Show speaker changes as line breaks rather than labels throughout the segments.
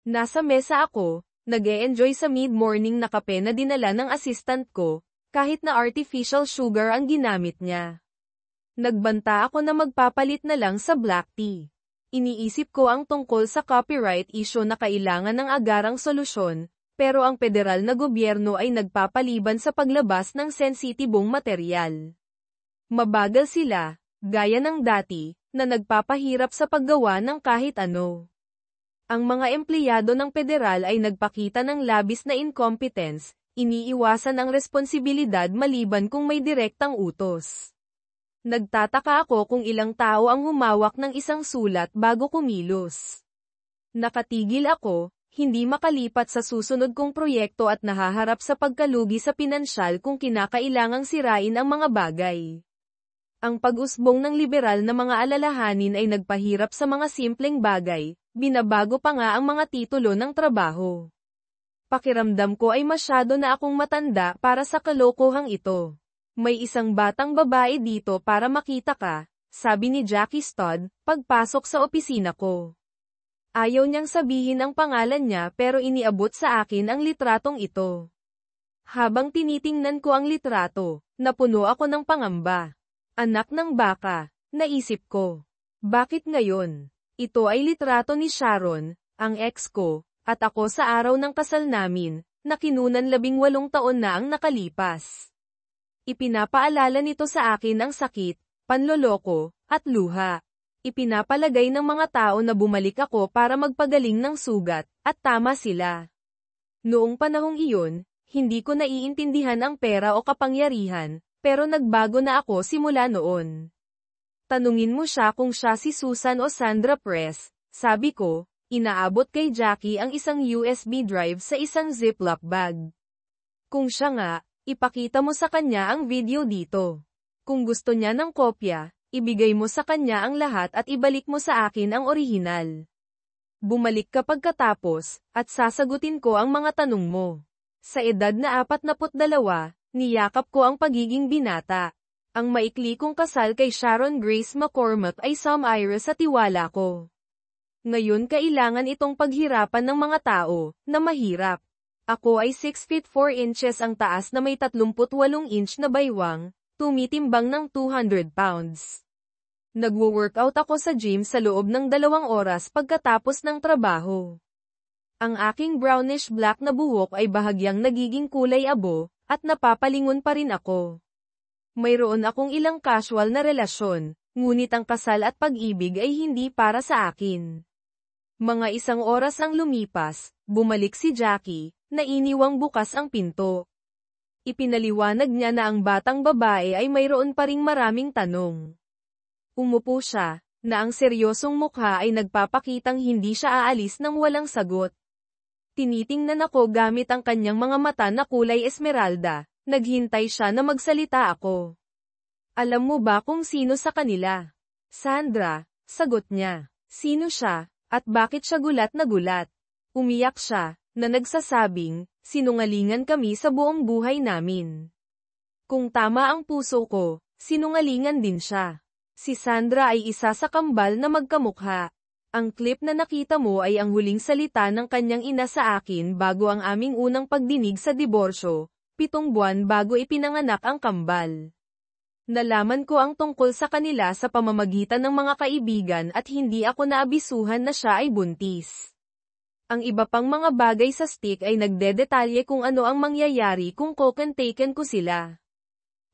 Nasa mesa ako, nag-e-enjoy sa mid-morning na kape na dinala ng assistant ko, kahit na artificial sugar ang ginamit niya. Nagbanta ako na magpapalit na lang sa black tea. Iniisip ko ang tungkol sa copyright issue na kailangan ng agarang solusyon, pero ang federal na gobyerno ay nagpapaliban sa paglabas ng sensitibong materyal. Mabagal sila, gaya ng dati, na nagpapahirap sa paggawa ng kahit ano. Ang mga empleyado ng federal ay nagpakita ng labis na incompetence, iniiwasan ang responsibilidad maliban kung may direktang utos. Nagtataka ako kung ilang tao ang humawak ng isang sulat bago kumilos. Nakatigil ako, hindi makalipat sa susunod kong proyekto at nahaharap sa pagkalugi sa pinansyal kung kinakailangang sirain ang mga bagay. Ang pag-usbong ng liberal na mga alalahanin ay nagpahirap sa mga simpleng bagay, binabago pa nga ang mga titulo ng trabaho. Pakiramdam ko ay masyado na akong matanda para sa kalokohang ito. May isang batang babae dito para makita ka, sabi ni Jackie Stud, pagpasok sa opisina ko. Ayaw niyang sabihin ang pangalan niya pero iniabot sa akin ang litratong ito. Habang tinitingnan ko ang litrato, napuno ako ng pangamba. Anak ng baka, naisip ko. Bakit ngayon? Ito ay litrato ni Sharon, ang ex ko, at ako sa araw ng kasal namin, na kinunan 18 taon na ang nakalipas. Ipinapaalala nito sa akin ang sakit, panloloko, at luha. Ipinapalagay ng mga tao na bumalik ako para magpagaling ng sugat, at tama sila. Noong panahong iyon, hindi ko naiintindihan ang pera o kapangyarihan, pero nagbago na ako simula noon. Tanungin mo siya kung siya si Susan o Sandra Press, sabi ko, inaabot kay Jackie ang isang USB drive sa isang Ziploc bag. Kung siya nga, ipakita mo sa kanya ang video dito. Kung gusto niya ng kopya, ibigay mo sa kanya ang lahat at ibalik mo sa akin ang orihinal. Bumalik ka pagkatapos, at sasagutin ko ang mga tanong mo. Sa edad na 42, niyakap ko ang pagiging binata. Ang maikli kong kasal kay Sharon Grace McCormack ay sum-iris sa tiwala ko. Ngayon kailangan itong paghirapan ng mga tao, na mahirap. Ako ay 6 feet 4 inches ang taas na may 38 inch na baywang, tumitimbang ng 200 pounds. Nagwo-workout ako sa gym sa loob ng 2 oras pagkatapos ng trabaho. Ang aking brownish-black na buhok ay bahagyang nagiging kulay abo, at napapalingon pa rin ako. Mayroon akong ilang casual na relasyon, ngunit ang kasal at pag-ibig ay hindi para sa akin. Mga 1 oras ang lumipas, bumalik si Jackie, na iniwang bukas ang pinto. Ipinaliwanag niya na ang batang babae ay mayroon pa ring maraming tanong. Umupo siya, na ang seryosong mukha ay nagpapakitang hindi siya aalis nang walang sagot. Tinitingnan ako gamit ang kanyang mga mata na kulay esmeralda, naghintay siya na magsalita ako. Alam mo ba kung sino sa kanila? Sandra, sagot niya. Sino siya, at bakit siya gulat na gulat? Umiyak siya, na nagsasabing, sinungalingan kami sa buong buhay namin. Kung tama ang puso ko, sinungalingan din siya. Si Sandra ay isa sa kambal na magkamukha. Ang clip na nakita mo ay ang huling salita ng kanyang ina sa akin bago ang aming unang pagdinig sa diborsyo, 7 buwan bago ipinanganak ang kambal. Nalaman ko ang tungkol sa kanila sa pamamagitan ng mga kaibigan at hindi ako naabisuhan na siya ay buntis. Ang iba pang mga bagay sa stick ay nagdedetalye kung ano ang mangyayari kung taken ko sila.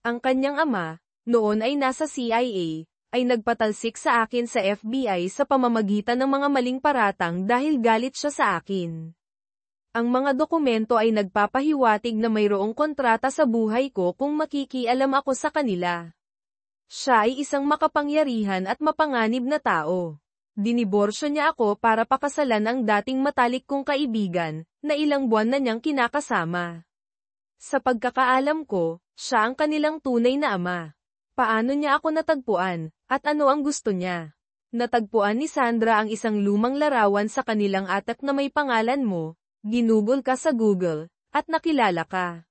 Ang kanyang ama, noon ay nasa CIA, ay nagpatalsik sa akin sa FBI sa pamamagitan ng mga maling paratang dahil galit siya sa akin. Ang mga dokumento ay nagpapahiwatig na mayroong kontrata sa buhay ko kung makikialam ako sa kanila. Siya ay isang makapangyarihan at mapanganib na tao. Diniborsyo niya ako para pakasalan ang dating matalik kong kaibigan, na ilang buwan na niyang kinakasama. Sa pagkakaalam ko, siya ang kanilang tunay na ama. Paano niya ako natagpuan, at ano ang gusto niya? Natagpuan ni Sandra ang isang lumang larawan sa kanilang atak na may pangalan mo, ginugol ka sa Google, at nakilala ka.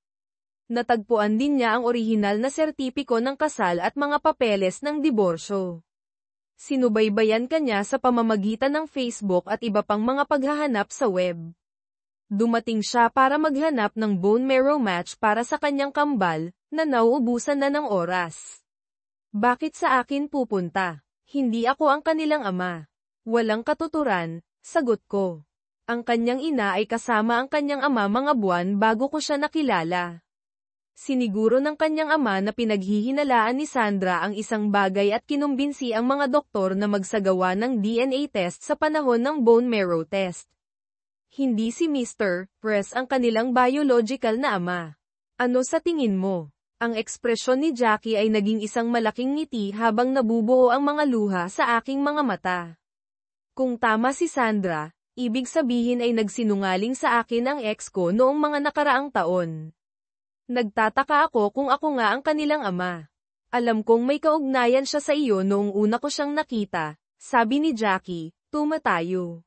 Natagpuan din niya ang orihinal na sertipiko ng kasal at mga papeles ng diborsyo. Sinubaybayan ka niya sa pamamagitan ng Facebook at iba pang mga paghahanap sa web. Dumating siya para maghanap ng bone marrow match para sa kanyang kambal, na nauubusan na ng oras. Bakit sa akin pupunta? Hindi ako ang kanilang ama. Walang katuturan, sagot ko. Ang kanyang ina ay kasama ang kanyang ama mga buwan bago ko siya nakilala. Siniguro ng kanyang ama na pinaghihinalaan ni Sandra ang isang bagay at kinumbinsi ang mga doktor na magsagawa ng DNA test sa panahon ng bone marrow test. Hindi si Mr. Press ang kanilang biological na ama. Ano sa tingin mo? Ang ekspresyon ni Jackie ay naging isang malaking ngiti habang nabubuo ang mga luha sa aking mga mata. Kung tama si Sandra, ibig sabihin ay nagsinungaling sa akin ang ex ko noong mga nakaraang taon. Nagtataka ako kung ako nga ang kanilang ama. Alam kong may kaugnayan siya sa iyo noong una ko siyang nakita, sabi ni Jackie, tumatayo.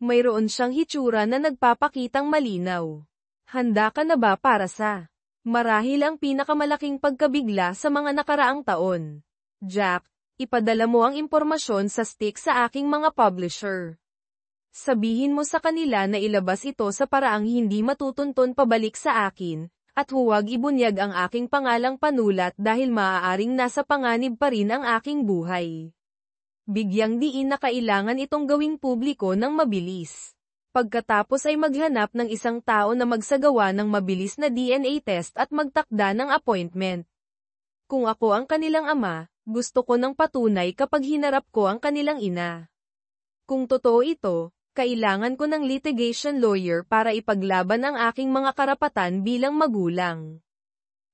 Mayroon siyang hitsura na nagpapakitang malinaw. Handa ka na ba para sa marahil ang pinakamalaking pagkabigla sa mga nakaraang taon? Jack, ipadala mo ang impormasyon sa stick sa aking mga publisher. Sabihin mo sa kanila na ilabas ito sa paraang hindi matutunton pabalik sa akin, at huwag ibunyag ang aking pangalang panulat dahil maaaring nasa panganib pa rin ang aking buhay. Bigyang diin na kailangan itong gawing publiko ng mabilis. Pagkatapos ay maghanap ng isang tao na magsagawa ng mabilis na DNA test at magtakda ng appointment. Kung ako ang kanilang ama, gusto ko ng patunay kapag hinarap ko ang kanilang ina. Kung totoo ito, kailangan ko ng litigation lawyer para ipaglaban ang aking mga karapatan bilang magulang.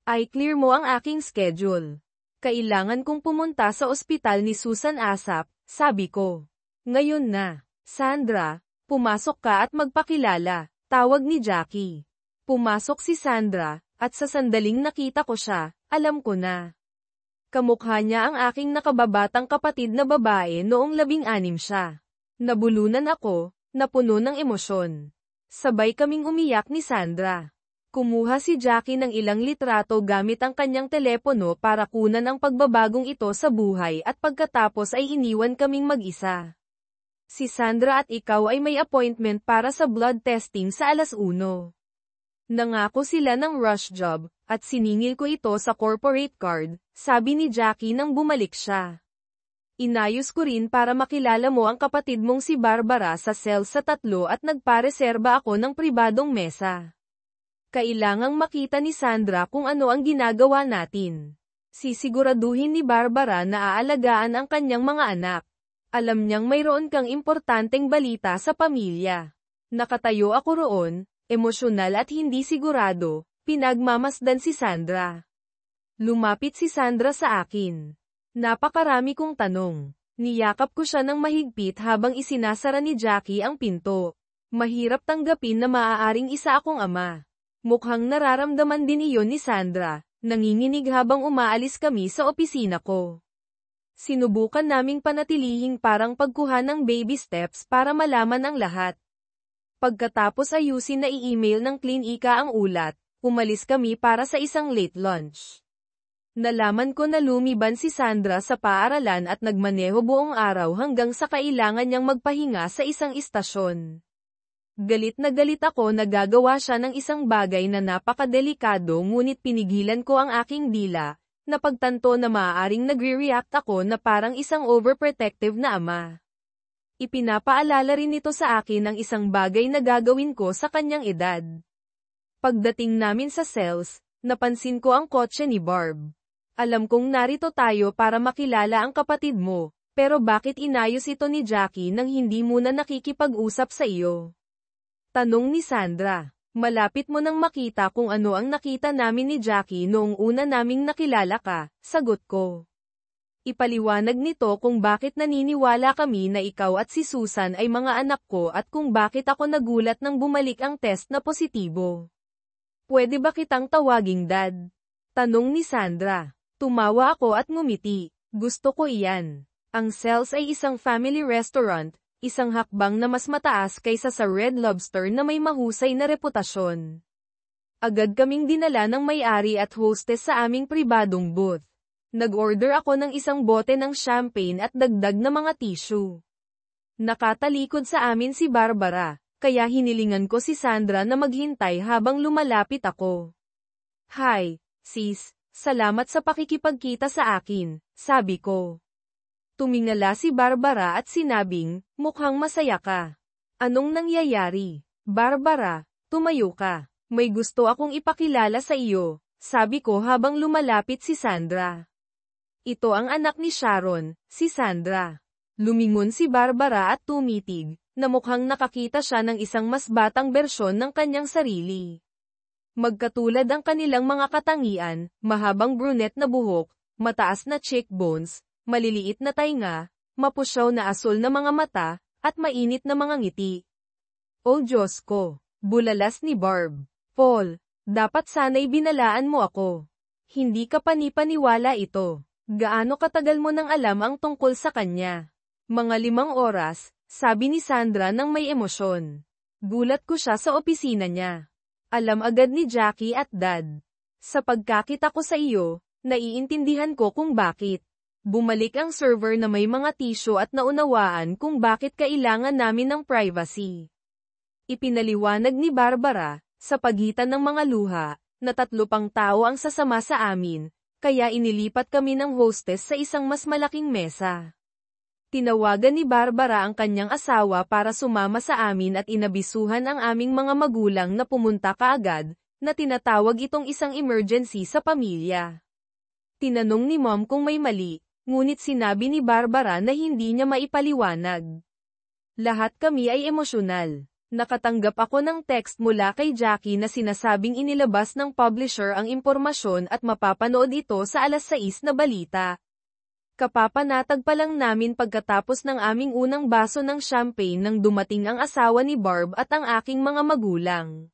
I-clear mo ang aking schedule. Kailangan kong pumunta sa ospital ni Susan ASAP, sabi ko. Ngayon na, Sandra, pumasok ka at magpakilala, tawag ni Jackie. Pumasok si Sandra, at sa sandaling nakita ko siya, alam ko na. Kamukha niya ang aking nakababatang kapatid na babae noong 16 siya. Nabulunan ako, napuno ng emosyon. Sabay kaming umiyak ni Sandra. Kumuha si Jackie ng ilang litrato gamit ang kanyang telepono para kunan ang pagbabagong ito sa buhay at pagkatapos ay iniwan kaming mag-isa. Si Sandra at ikaw ay may appointment para sa blood testing sa 1:00. Nangako sila ng rush job, at siningil ko ito sa corporate card, sabi ni Jackie nang bumalik siya. Inayos ko rin para makilala mo ang kapatid mong si Barbara sa cell sa 3 at nagpareserba ako ng pribadong mesa. Kailangang makita ni Sandra kung ano ang ginagawa natin. Sisiguraduhin ni Barbara na aalagaan ang kanyang mga anak. Alam niyang mayroon kang importanteng balita sa pamilya. Nakatayo ako roon, emosyonal at hindi sigurado, pinagmamasdan si Sandra. Lumapit si Sandra sa akin. Napakarami kong tanong. Niyakap ko siya ng mahigpit habang isinasara ni Jackie ang pinto. Mahirap tanggapin na maaaring isa akong ama. Mukhang nararamdaman din iyon ni Sandra, nanginginig habang umaalis kami sa opisina ko. Sinubukan naming panatilihing parang pagkuha ng baby steps para malaman ang lahat. Pagkatapos ayusin na i-email ng klinika ang ulat, umalis kami para sa isang late lunch. Nalaman ko na lumiban si Sandra sa paaralan at nagmaneho buong araw hanggang sa kailangan niyang magpahinga sa isang istasyon. Galit na galit ako na gagawa siya ng isang bagay na napakadelikado ngunit pinigilan ko ang aking dila, na pagtanto na maaaring nagre-react ako na parang isang overprotective na ama. Ipinapaalala rin ito sa akin ang isang bagay na gagawin ko sa kanyang edad. Pagdating namin sa cells, napansin ko ang kotse ni Barb. Alam kong narito tayo para makilala ang kapatid mo, pero bakit inayos ito ni Jackie nang hindi muna nakikipag-usap sa iyo? Tanong ni Sandra. Malapit mo nang makita kung ano ang nakita namin ni Jackie noong una naming nakilala ka, sagot ko. Ipaliwanag nito kung bakit naniniwala kami na ikaw at si Susan ay mga anak ko at kung bakit ako nagulat nang bumalik ang test na positibo. Pwede ba kitang tawaging Dad? Tanong ni Sandra. Tumawa ako at ngumiti. Gusto ko iyan. Ang Cells ay isang family restaurant, isang hakbang na mas mataas kaysa sa Red Lobster na may mahusay na reputasyon. Agad kaming dinala ng may-ari at hostess sa aming pribadong booth. Nag-order ako ng isang bote ng champagne at dagdag na mga tissue. Nakatalikod sa amin si Barbara, kaya hinilingan ko si Sandra na maghintay habang lumalapit ako. Hi, sis, salamat sa pakikipagkita sa akin, sabi ko. Tumingala si Barbara at sinabing, mukhang masaya ka. Anong nangyayari? Barbara, tumayo ka. May gusto akong ipakilala sa iyo, sabi ko habang lumalapit si Sandra. Ito ang anak ni Sharon, si Sandra. Lumingon si Barbara at tumitig, na mukhang nakakita siya ng isang mas batang bersyon ng kanyang sarili. Magkatulad ang kanilang mga katangian, mahabang brunette na buhok, mataas na cheekbones, maliliit na tainga, mapusyaw na asul na mga mata, at mainit na mga ngiti. Oh Diyos ko! Bulalas ni Barb. Paul, dapat sana'y binalaan mo ako. Hindi ka panipaniwala ito. Gaano katagal mo nang alam ang tungkol sa kanya? Mga 5 oras, sabi ni Sandra nang may emosyon. Gulat ko siya sa opisina niya. Alam agad ni Jackie at Dad. Sa pagkakita ko sa iyo, naiintindihan ko kung bakit. Bumalik ang server na may mga tissue at naunawaan kung bakit kailangan namin ng privacy. Ipinaliwanag ni Barbara, sa pagitan ng mga luha, na 3 pang tao ang sasama sa amin, kaya inilipat kami ng hostess sa isang mas malaking mesa. Tinawagan ni Barbara ang kanyang asawa para sumama sa amin at inabisuhan ang aming mga magulang na pumunta kaagad, na tinatawag itong isang emergency sa pamilya. Tinanong ni Mom kung may mali, ngunit sinabi ni Barbara na hindi niya maipaliwanag. Lahat kami ay emosyonal. Nakatanggap ako ng text mula kay Jackie na sinasabing inilabas ng publisher ang impormasyon at mapapanood ito sa 6:00 na balita. Kapapanatag pa lang namin pagkatapos ng aming unang baso ng champagne nang dumating ang asawa ni Barb at ang aking mga magulang.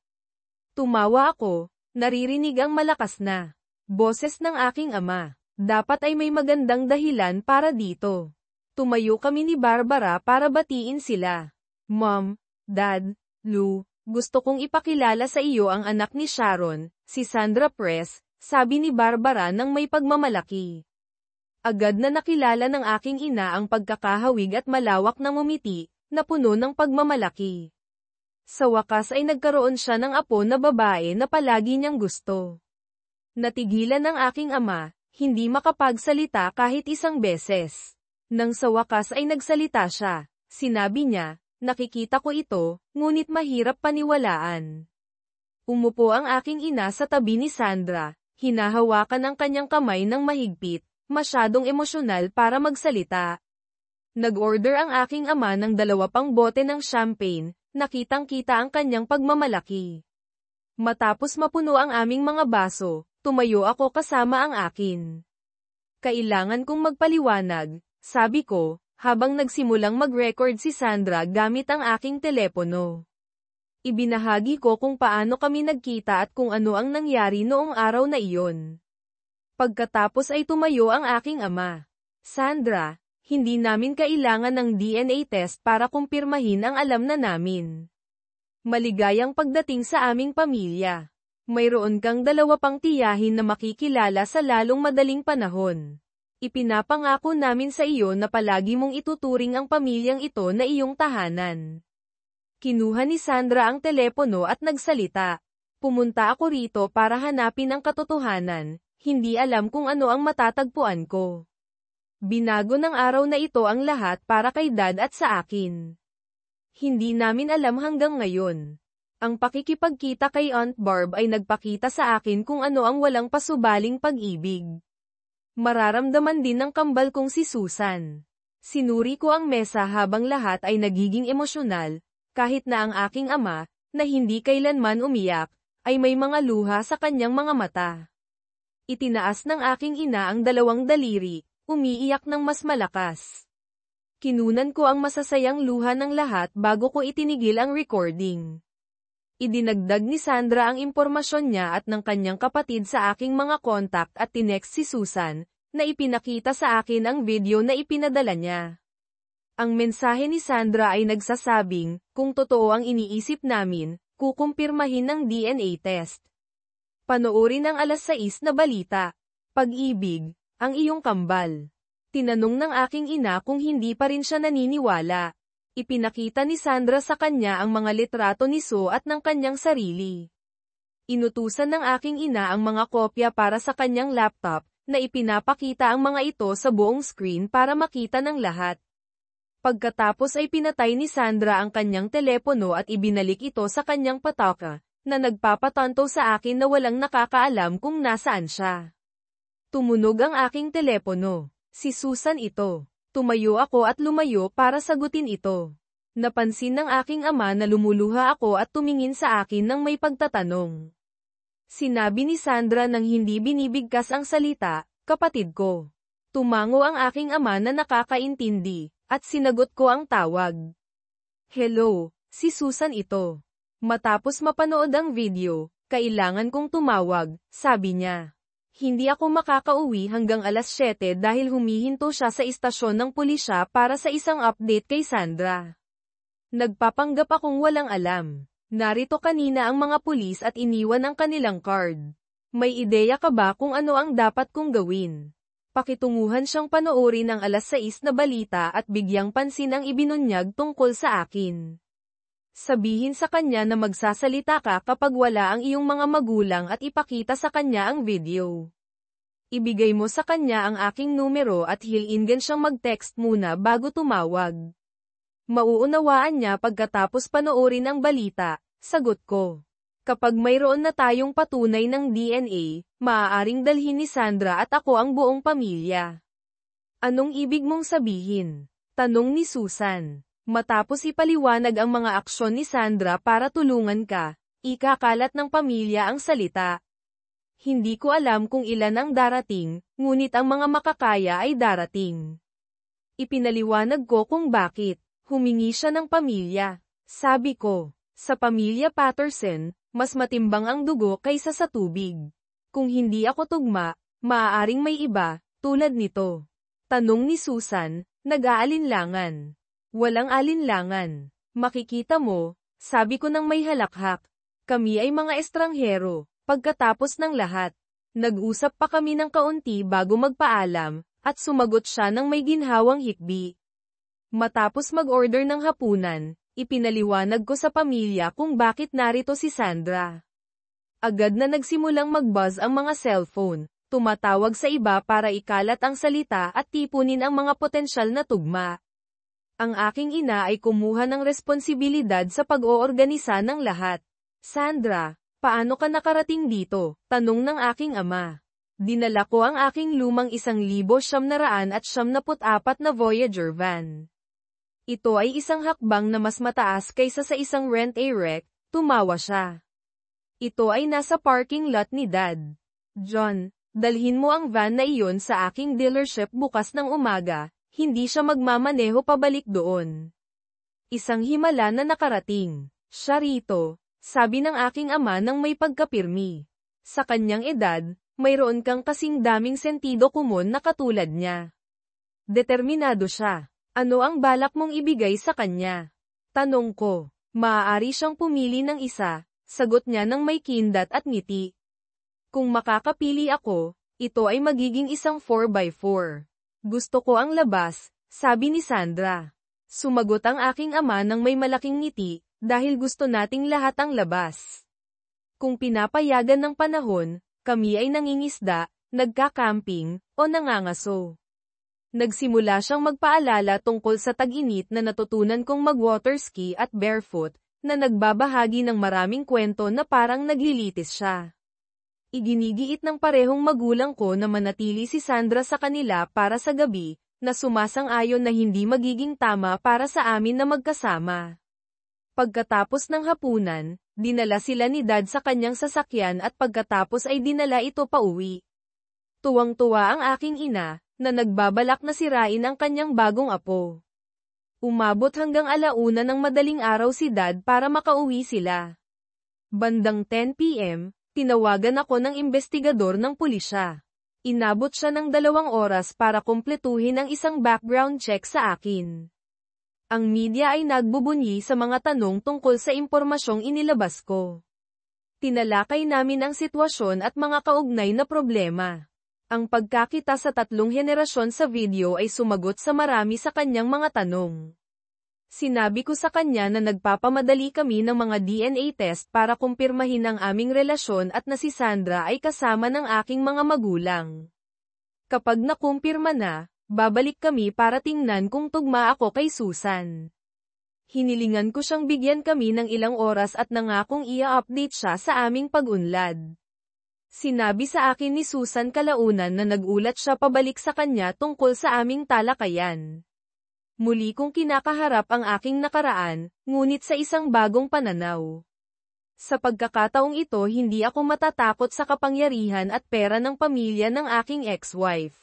Tumawa ako, naririnig ang malakas na boses ng aking ama. Dapat ay may magandang dahilan para dito. Tumayo kami ni Barbara para batiin sila. Mom, Dad, Lou, gusto kong ipakilala sa iyo ang anak ni Sharon, si Sandra Press, sabi ni Barbara nang may pagmamalaki. Agad na nakilala ng aking ina ang pagkakahawig at malawak na ngumiti, na puno ng pagmamalaki. Sa wakas ay nagkaroon siya ng apo na babae na palagi niyang gusto. Natigilan ng aking ama, hindi makapagsalita kahit isang beses. Nang sa wakas ay nagsalita siya, sinabi niya, nakikita ko ito, ngunit mahirap paniwalaan. Umupo ang aking ina sa tabi ni Sandra, hinahawakan ang kanyang kamay ng mahigpit, masyadong emosyonal para magsalita. Nag-order ang aking ama ng 2 pang bote ng champagne, nakitang-kita ang kanyang pagmamalaki. Matapos mapuno ang aming mga baso, tumayo ako kasama ang akin. Kailangan kong magpaliwanag, sabi ko, habang nagsimulang mag-record si Sandra gamit ang aking telepono. Ibinahagi ko kung paano kami nagkita at kung ano ang nangyari noong araw na iyon. Pagkatapos ay tumayo ang aking ama. Sandra, hindi namin kailangan ng DNA test para kumpirmahin ang alam na namin. Maligayang pagdating sa aming pamilya. Mayroon kang 2 pang tiyahin na makikilala sa lalong madaling panahon. Ipinapangako namin sa iyo na palagi mong ituturing ang pamilyang ito na iyong tahanan. Kinuha ni Sandra ang telepono at nagsalita. Pumunta ako rito para hanapin ang katotohanan, hindi alam kung ano ang matatagpuan ko. Binago ng araw na ito ang lahat para kay Dad at sa akin. Hindi namin alam hanggang ngayon. Ang pakikipagkita kay Aunt Barb ay nagpakita sa akin kung ano ang walang pasubaling pag-ibig. Mararamdaman din ng kambal kong si Susan. Sinuri ko ang mesa habang lahat ay nagiging emosyonal, kahit na ang aking ama, na hindi kailanman umiyak, ay may mga luha sa kanyang mga mata. Itinaas ng aking ina ang 2 daliri, umiiyak ng mas malakas. Kinunan ko ang masasayang luha ng lahat bago ko itinigil ang recording. Idinagdag ni Sandra ang impormasyon niya at ng kanyang kapatid sa aking mga contact at tinext si Susan, na ipinakita sa akin ang video na ipinadala niya. Ang mensahe ni Sandra ay nagsasabing, kung totoo ang iniisip namin, kukumpirmahin ng DNA test. Panoorin ang 6:00 na balita. Pag-ibig, Ang iyong kambal. Tinanong ng aking ina kung hindi pa rin siya naniniwala. Ipinakita ni Sandra sa kanya ang mga litrato ni So at ng kanyang sarili. Inutusan ng aking ina ang mga kopya para sa kanyang laptop, na ipinapakita ang mga ito sa buong screen para makita ng lahat. Pagkatapos ay pinatay ni Sandra ang kanyang telepono at ibinalik ito sa kanyang pataka, na nagpapatanto sa akin na walang nakakaalam kung nasaan siya. Tumunog ang aking telepono. Si Susan ito. Tumayo ako at lumayo para sagutin ito. Napansin ng aking ama na lumuluha ako at tumingin sa akin ng may pagtatanong. Sinabi ni Sandra nang hindi binibigkas ang salita, "Kapatid ko." Tumango ang aking ama na nakakaintindi, at sinagot ko ang tawag. "Hello, si Susan ito." Matapos mapanood ang video, "Kailangan kong tumawag," sabi niya. Hindi ako makakauwi hanggang alas 7 dahil humihinto siya sa istasyon ng pulisya para sa isang update kay Sandra. Nagpapanggap akong walang alam. Narito kanina ang mga pulis at iniwan ang kanilang card. May ideya ka ba kung ano ang dapat kong gawin? Pakitunguhan siyang panoorin ang alas 6 na balita at bigyang pansin ang ibinunyag tungkol sa akin. Sabihin sa kanya na magsasalita ka kapag wala ang iyong mga magulang at ipakita sa kanya ang video. Ibigay mo sa kanya ang aking numero at hilinggan siyang mag-text muna bago tumawag. Mauunawaan niya pagkatapos panoorin ang balita, sagot ko. Kapag mayroon na tayong patunay ng DNA, maaaring dalhin ni Sandra at ako ang buong pamilya. Anong ibig mong sabihin? Tanong ni Susan. Matapos ipaliwanag ang mga aksyon ni Sandra para tulungan ka, ikakalat ng pamilya ang salita. Hindi ko alam kung ilan ang darating, ngunit ang mga makakaya ay darating. Ipinaliwanag ko kung bakit. Humingi siya ng pamilya. Sabi ko, sa pamilya Patterson, mas matimbang ang dugo kaysa sa tubig. Kung hindi ako tugma, maaaring may iba, tulad nito. Tanong ni Susan, nag-aalinlangan. Walang alinlangan. Makikita mo, sabi ko nang may halakhak. Kami ay mga estranghero. Pagkatapos ng lahat, nag-usap pa kami ng kaunti bago magpaalam, at sumagot siya ng may ginhawang hikbi. Matapos mag-order ng hapunan, ipinaliwanag ko sa pamilya kung bakit narito si Sandra. Agad na nagsimulang mag-buzz ang mga cellphone, tumatawag sa iba para ikalat ang salita at tipunin ang mga potensyal na tugma. Ang aking ina ay kumuha ng responsibilidad sa pag-oorganisa ng lahat. Sandra, paano ka nakarating dito? Tanong ng aking ama. Dinala ko ang aking lumang 1974 na Voyager van. Ito ay isang hakbang na mas mataas kaysa sa isang rent-a-wreck, tumawa siya. Ito ay nasa parking lot ni Dad. John, dalhin mo ang van na iyon sa aking dealership bukas ng umaga, hindi siya magmamaneho pabalik doon. Isang himala na nakarating. Siya rito, sabi ng aking ama nang may pagkapirmi. Sa kanyang edad, mayroon kang kasing daming sentido komon na katulad niya. Determinado siya. Ano ang balak mong ibigay sa kanya? Tanong ko. Maaari siyang pumili ng isa, sagot niya ng may kindat at ngiti. Kung makakapili ako, ito ay magiging isang 4x4. Gusto ko ang labas, sabi ni Sandra. Sumagot ang aking ama ng may malaking ngiti, dahil gusto nating lahat ang labas. Kung pinapayagan ng panahon, kami ay nangingisda, nagka-camping, o nangangaso. Nagsimula siyang magpaalala tungkol sa tag-init na natutunan kong mag-waterski at barefoot, na nagbabahagi ng maraming kwento na parang naglilitis siya. Iginigiit ng parehong magulang ko na manatili si Sandra sa kanila para sa gabi, na sumasang-ayon na hindi magiging tama para sa amin na magkasama. Pagkatapos ng hapunan, dinala sila ni Dad sa kanyang sasakyan at pagkatapos ay dinala ito pauwi. Tuwang-tuwa ang aking ina, na nagbabalak na sirain ang kanyang bagong apo. Umabot hanggang 1:00 ng madaling araw si Dad para makauwi sila. Bandang 10 p.m., tinawagan ako ng investigador ng pulisya. Inabot siya ng 2 oras para kumpletuhin ang isang background check sa akin. Ang media ay nagbubunyi sa mga tanong tungkol sa impormasyong inilabas ko. Tinalakay namin ang sitwasyon at mga kaugnay na problema. Ang pagkakita sa 3 henerasyon sa video ay sumagot sa marami sa kanyang mga tanong. Sinabi ko sa kanya na nagpapamadali kami ng mga DNA test para kumpirmahin ang aming relasyon at na si Sandra ay kasama ng aking mga magulang. Kapag nakumpirma na, babalik kami para tingnan kung tugma ako kay Susan. Hinilingan ko siyang bigyan kami ng ilang oras at nangakong i-update siya sa aming pag-unlad. Sinabi sa akin ni Susan kalaunan na nagulat siya pabalik sa kanya tungkol sa aming talakayan. Muli kong kinakaharap ang aking nakaraan, ngunit sa isang bagong pananaw. Sa pagkakataong ito hindi ako matatakot sa kapangyarihan at pera ng pamilya ng aking ex-wife.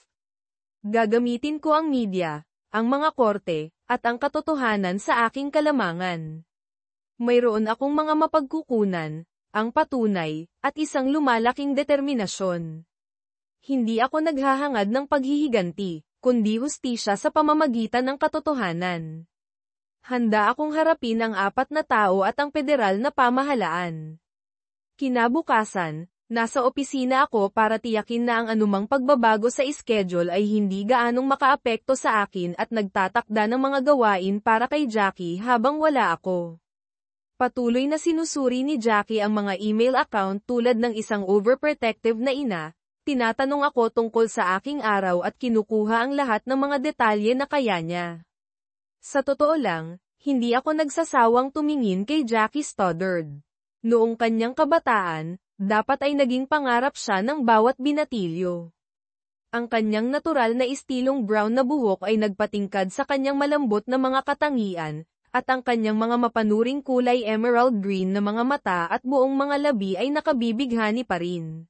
Gagamitin ko ang media, ang mga korte, at ang katotohanan sa aking kalamangan. Mayroon akong mga mapagkukunan, ang patunay, at isang lumalaking determinasyon. Hindi ako naghahangad ng paghihiganti, kundi hustisya sa pamamagitan ng katotohanan. Handa akong harapin ang 4 na tao at ang federal na pamahalaan. Kinabukasan, nasa opisina ako para tiyakin na ang anumang pagbabago sa schedule ay hindi gaanong makaapekto sa akin at nagtatakda ng mga gawain para kay Jackie habang wala ako. Patuloy na sinusuri ni Jackie ang mga email account tulad ng isang overprotective na ina. Tinatanong ako tungkol sa aking araw at kinukuha ang lahat ng mga detalye na kaya niya. Sa totoo lang, hindi ako nagsasawang tumingin kay Jackie Stoddard. Noong kanyang kabataan, dapat ay naging pangarap siya ng bawat binatilyo. Ang kanyang natural na istilong brown na buhok ay nagpatingkad sa kanyang malambot na mga katangian, at ang kanyang mga mapanuring kulay emerald green na mga mata at buong mga labi ay nakabibighani pa rin.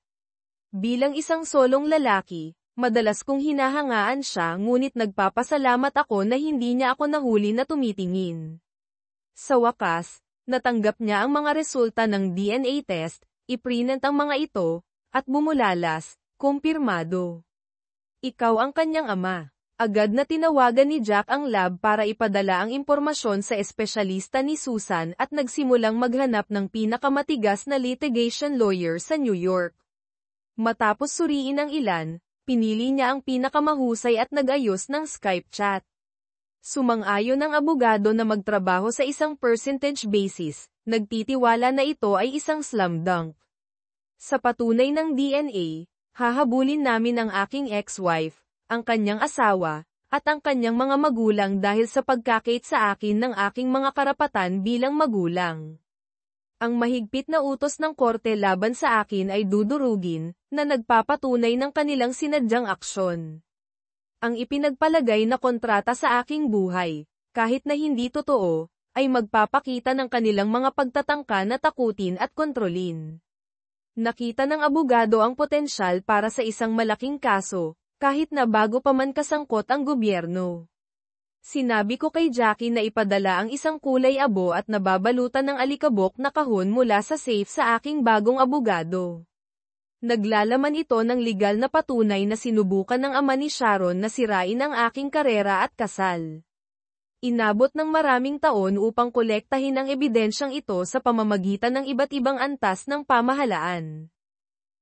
Bilang isang solong lalaki, madalas kong hinahangaan siya ngunit nagpapasalamat ako na hindi niya ako nahuli na tumitingin. Sa wakas, natanggap niya ang mga resulta ng DNA test, iprinint ang mga ito, at bumulalas, kumpirmado. Ikaw ang kanyang ama. Agad na tinawagan ni Jack ang lab para ipadala ang impormasyon sa espesyalista ni Susan at nagsimulang maghanap ng pinakamatigas na litigation lawyer sa New York. Matapos suriin ang ilan, pinili niya ang pinakamahusay at nag-ayos ng Skype chat. Sumang-ayon ang abogado na magtrabaho sa isang percentage basis, nagtitiwala na ito ay isang slam dunk. Sa patunay ng DNA, hahabulin namin ang aking ex-wife, ang kanyang asawa, at ang kanyang mga magulang dahil sa pagkakait sa akin ng aking mga karapatan bilang magulang. Ang mahigpit na utos ng korte laban sa akin ay dudurugin, na nagpapatunay ng kanilang sinadyang aksyon. Ang ipinagpalagay na kontrata sa aking buhay, kahit na hindi totoo, ay magpapakita ng kanilang mga pagtatangka na takutin at kontrolin. Nakita ng abogado ang potensyal para sa isang malaking kaso, kahit na bago pa man kasangkot ang gobyerno. Sinabi ko kay Jackie na ipadala ang isang kulay abo at nababalutan ng alikabok na kahon mula sa safe sa aking bagong abogado. Naglalaman ito ng legal na patunay na sinubukan ng ama ni Sharon na sirain ang aking karera at kasal. Inabot ng maraming taon upang kolektahin ang ebidensyang ito sa pamamagitan ng iba't ibang antas ng pamahalaan.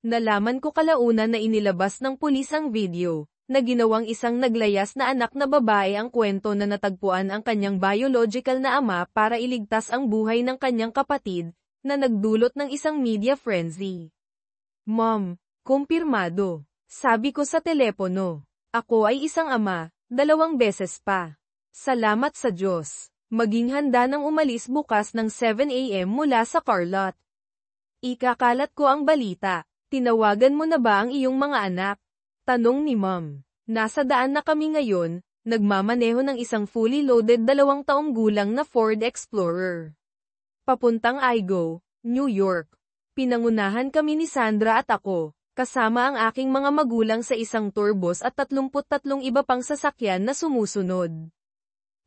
Nalaman ko kalaunan na inilabas ng pulis ang video, na ginawang isang naglayas na anak na babae ang kwento na natagpuan ang kanyang biological na ama para iligtas ang buhay ng kanyang kapatid, na nagdulot ng isang media frenzy. Mom, kumpirmado. Sabi ko sa telepono. Ako ay isang ama, 2 beses pa. Salamat sa Diyos. Maging handa nang umalis bukas ng 7 a.m. mula sa Carlot. Ikakalat ko ang balita. Tinawagan mo na ba ang iyong mga anak? Tanong ni Mom. Nasa daan na kami ngayon, nagmamaneho ng isang fully loaded 2 taong gulang na Ford Explorer. Papuntang Igo, New York. Pinangunahan kami ni Sandra at ako, kasama ang aking mga magulang sa isang tourbus at 33 iba pang sasakyan na sumusunod.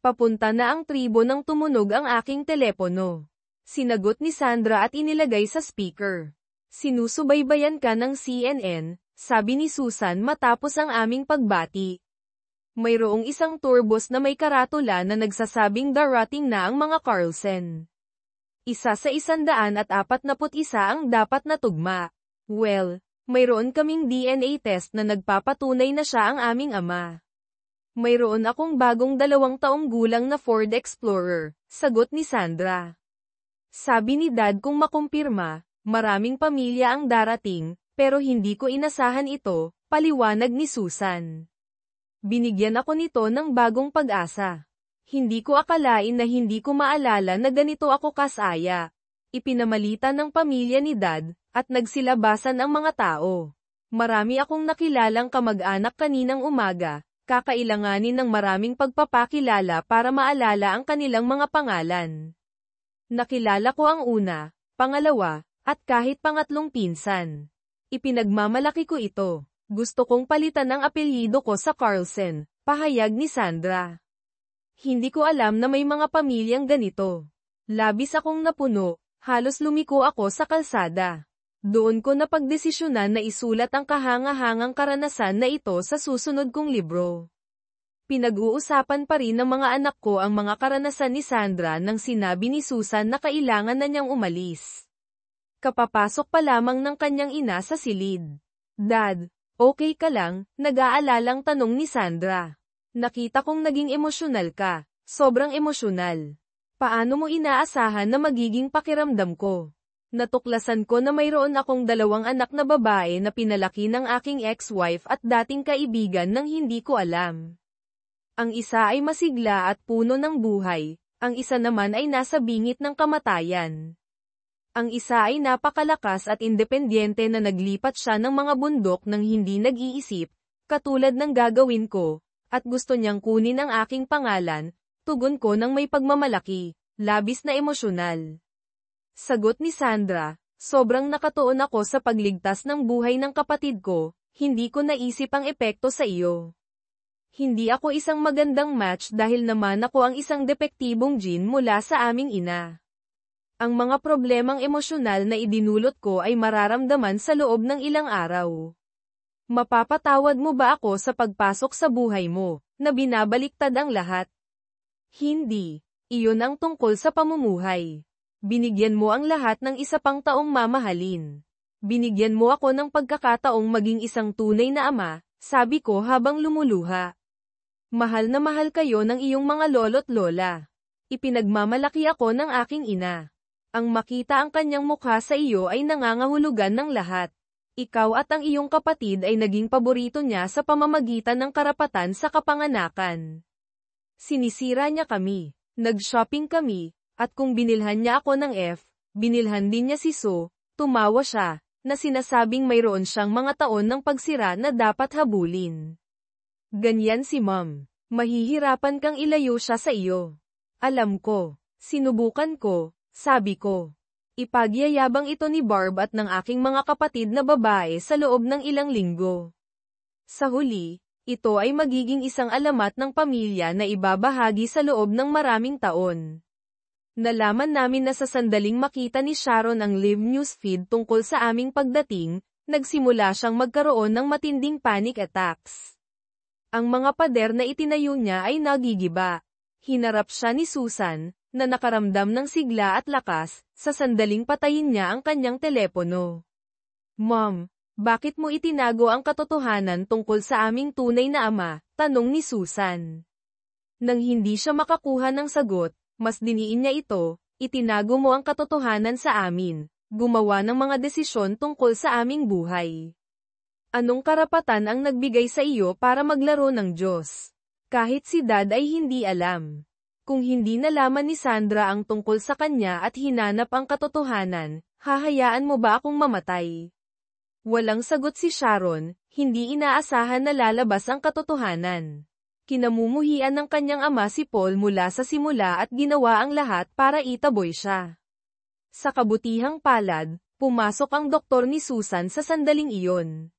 Papunta na ang tribo nang tumunog ang aking telepono. Sinagot ni Sandra at inilagay sa speaker. Sinusubaybayan ka ng CNN, sabi ni Susan matapos ang aming pagbati. Mayroong isang tourbus na may karatula na nagsasabing darating na ang mga Carlsen. Isa sa 141 ang dapat na tugma. Well, Mayroon kaming DNA test na nagpapatunay na siya ang aming ama. Mayroon akong bagong 2 taong gulang na Ford Explorer, sagot ni Sandra. Sabi ni Dad kung makumpirma, maraming pamilya ang darating, pero hindi ko inasahan ito, paliwanag ni Susan. Binigyan ako nito ng bagong pag-asa. Hindi ko akalain na hindi ko maalala na ganito ako kasaya. Ipinamalita ng pamilya ni Dad, at nagsilabasan ang mga tao. Marami akong nakilalang kamag-anak kaninang umaga, kakailanganin ng maraming pagpapakilala para maalala ang kanilang mga pangalan. Nakilala ko ang una, pangalawa, at kahit pangatlong pinsan. Ipinagmamalaki ko ito. Gusto kong palitan ang apelyido ko sa Carlsen, pahayag ni Sandra. Hindi ko alam na may mga pamilyang ganito. Labis akong napuno, halos lumiko ako sa kalsada. Doon ko napagdesisyonan na isulat ang kahanga-hangang karanasan na ito sa susunod kong libro. Pinag-uusapan pa rin ng mga anak ko ang mga karanasan ni Sandra nang sinabi ni Susan na kailangan na niyang umalis. Kapapasok pa lamang ng kanyang ina sa silid. Dad, okay ka lang? Nag-aalalang tanong ni Sandra. Nakita kong naging emosyonal ka, sobrang emosyonal. Paano mo inaasahan na magiging pakiramdam ko? Natuklasan ko na mayroon akong 2 anak na babae na pinalaki ng aking ex-wife at dating kaibigan nang hindi ko alam. Ang isa ay masigla at puno ng buhay, ang isa naman ay nasa bingit ng kamatayan. Ang isa ay napakalakas at independyente na naglipat siya ng mga bundok nang hindi nag-iisip, katulad ng gagawin ko, at gusto niyang kunin ang aking pangalan, tugon ko ng may pagmamalaki, labis na emosyonal. Sagot ni Sandra, sobrang nakatuon ako sa pagligtas ng buhay ng kapatid ko, hindi ko naisip ang epekto sa iyo. Hindi ako isang magandang match dahil naman ako ang isang depektibong gene mula sa aming ina. Ang mga problemang emosyonal na idinulot ko ay mararamdaman sa loob ng ilang araw. Mapapatawad mo ba ako sa pagpasok sa buhay mo, na binabaliktad ang lahat? Hindi. Iyon ang tungkol sa pamumuhay. Binigyan mo ang lahat ng isa pang taong mamahalin. Binigyan mo ako ng pagkakataong maging isang tunay na ama, sabi ko habang lumuluha. Mahal na mahal kayo ng iyong mga lolo't lola. Ipinagmamalaki ako ng aking ina. Ang makita ang kanyang mukha sa iyo ay nangangahulugan ng lahat. Ikaw at ang iyong kapatid ay naging paborito niya sa pamamagitan ng karapatan sa kapanganakan. Sinisira niya kami. Nag-shopping kami. At kung binilhan niya ako ng F, binilhan din niya si So, tumawa siya, na sinasabing mayroon siyang mga taon ng pagsira na dapat habulin. Ganyan si Mom. Mahihirapan kang ilayo siya sa iyo. Alam ko. Sinubukan ko, sabi ko. Ipagyayabang ito ni Barb at ng aking mga kapatid na babae sa loob ng ilang linggo. Sa huli, ito ay magiging isang alamat ng pamilya na ibabahagi sa loob ng maraming taon. Nalaman namin na sa sandaling makita ni Sharon ang live newsfeed tungkol sa aming pagdating, nagsimula siyang magkaroon ng matinding panic attacks. Ang mga pader na itinayo niya ay nagigiba. Hinarap siya ni Susan, na nakaramdam ng sigla at lakas, sa sandaling patayin niya ang kanyang telepono. Mom, bakit mo itinago ang katotohanan tungkol sa aming tunay na ama? Tanong ni Susan. Nang hindi siya makakuha ng sagot, mas diniin niya ito, itinago mo ang katotohanan sa amin, gumawa ng mga desisyon tungkol sa aming buhay. Anong karapatan ang nagbigay sa iyo para maglaro ng Diyos? Kahit si Dad ay hindi alam. Kung hindi nalaman ni Sandra ang tungkol sa kanya at hinanap ang katotohanan, hahayaan mo ba akong mamatay? Walang sagot si Sharon, hindi inaasahan na lalabas ang katotohanan. Kinamumuhian ng kanyang ama si Paul mula sa simula at ginawa ang lahat para itaboy siya. Sa kabutihang palad, pumasok ang doktor ni Susan sa sandaling iyon.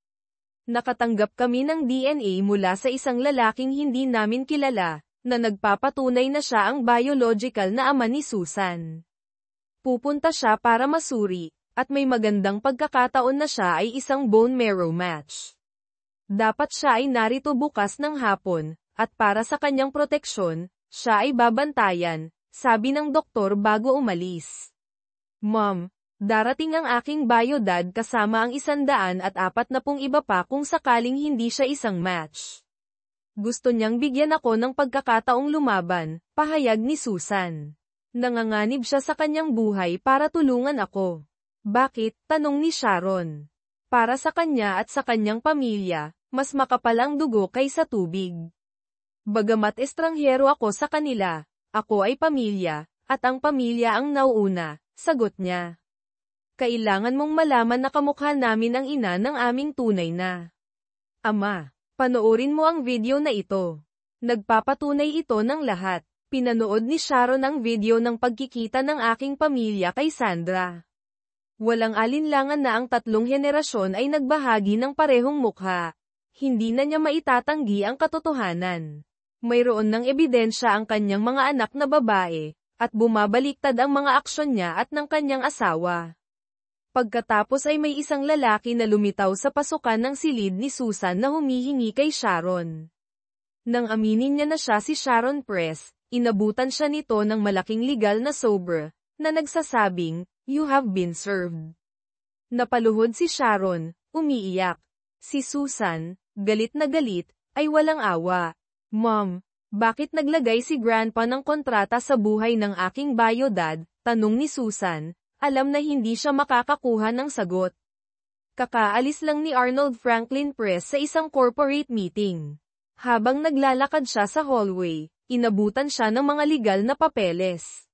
Nakatanggap kami ng DNA mula sa isang lalaking hindi namin kilala, na nagpapatunay na siya ang biological na ama ni Susan. Pupunta siya para masuri, at may magandang pagkakataon na siya ay isang bone marrow match. Dapat siya ay narito bukas ng hapon, at para sa kanyang proteksyon, siya ay babantayan, sabi ng doktor bago umalis. Mom, Darating ang aking biodad kasama ang 140 iba pa kung sakaling hindi siya isang match. Gusto niyang bigyan ako ng pagkakataong lumaban, pahayag ni Susan. Nanganganib siya sa kanyang buhay para tulungan ako. Bakit? Tanong ni Sharon. Para sa kanya at sa kanyang pamilya, mas makapal ang dugo kaysa tubig. Bagamat estranghero ako sa kanila, ako ay pamilya, at ang pamilya ang nauuna, sagot niya. Kailangan mong malaman na kamukha namin ang ina ng aming tunay na ama. Panoorin mo ang video na ito. Nagpapatunay ito ng lahat. Pinanood ni Sharon ang video ng pagkikita ng aking pamilya kay Sandra. Walang alinlangan na ang tatlong henerasyon ay nagbahagi ng parehong mukha. Hindi na niya maitatanggi ang katotohanan. Mayroon ng ebidensya ang kanyang mga anak na babae, at bumabaliktad ang mga aksyon niya at ng kanyang asawa. Pagkatapos ay may isang lalaki na lumitaw sa pasukan ng silid ni Susan na humihingi kay Sharon. Nang aminin niya na siya si Sharon Press, inabutan siya nito ng malaking legal na sobre, na nagsasabing, "You have been served." Napaluhod si Sharon, umiiyak. Si Susan, galit na galit, ay walang awa. "Mom, bakit naglagay si Grandpa ng kontrata sa buhay ng aking biodad?" Tanong ni Susan. Alam na hindi siya makakakuha ng sagot. Kakaalis lang ni Arnold Franklin Press sa isang corporate meeting. Habang naglalakad siya sa hallway, inabutan siya ng mga legal na papeles.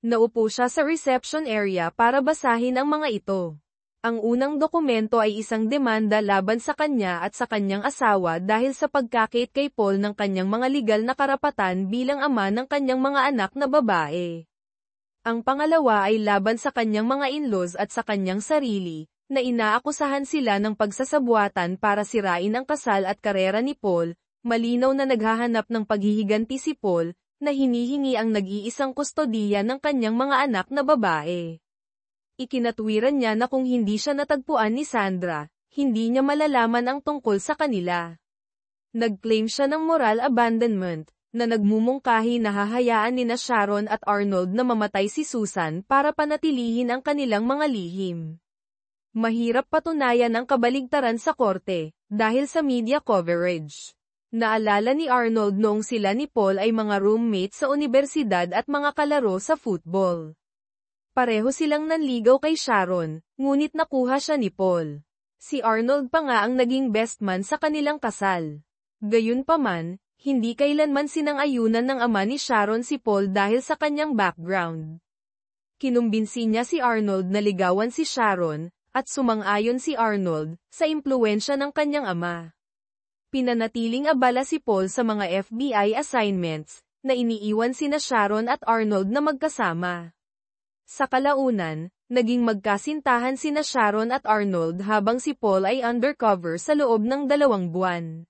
Naupo siya sa reception area para basahin ang mga ito. Ang unang dokumento ay isang demanda laban sa kanya at sa kanyang asawa dahil sa pagkakait kay Paul ng kanyang mga legal na karapatan bilang ama ng kanyang mga anak na babae. Ang pangalawa ay laban sa kanyang mga in-laws at sa kanyang sarili, na inaakusahan sila ng pagsasabuatan para sirain ang kasal at karera ni Paul. Malinaw na naghahanap ng paghihiganti si Paul, na hinihingi ang nag-iisang kustodiya ng kanyang mga anak na babae. Ikinatwiran niya na kung hindi siya natagpuan ni Sandra, hindi niya malalaman ang tungkol sa kanila. Nag-claim siya ng moral abandonment, na nagmumungkahi na hahayaan nina Sharon at Arnold na mamatay si Susan para panatilihin ang kanilang mga lihim. Mahirap patunayan ang kabaligtaran sa korte, dahil sa media coverage. Naalala ni Arnold noong sila ni Paul ay mga roommate sa unibersidad at mga kalaro sa football. Pareho silang nanligaw kay Sharon, ngunit nakuha siya ni Paul. Si Arnold pa nga ang naging best man sa kanilang kasal. Gayunpaman, hindi kailanman sinang-ayunan ng ama ni Sharon si Paul dahil sa kanyang background. Kinumbinsi niya si Arnold na ligawan si Sharon, at sumang-ayon si Arnold, sa impluwensya ng kanyang ama. Pinanatiling abala si Paul sa mga FBI assignments, na iniiwan sina Sharon at Arnold na magkasama. Sa kalaunan, naging magkasintahan sina Sharon at Arnold habang si Paul ay undercover sa loob ng 2 buwan.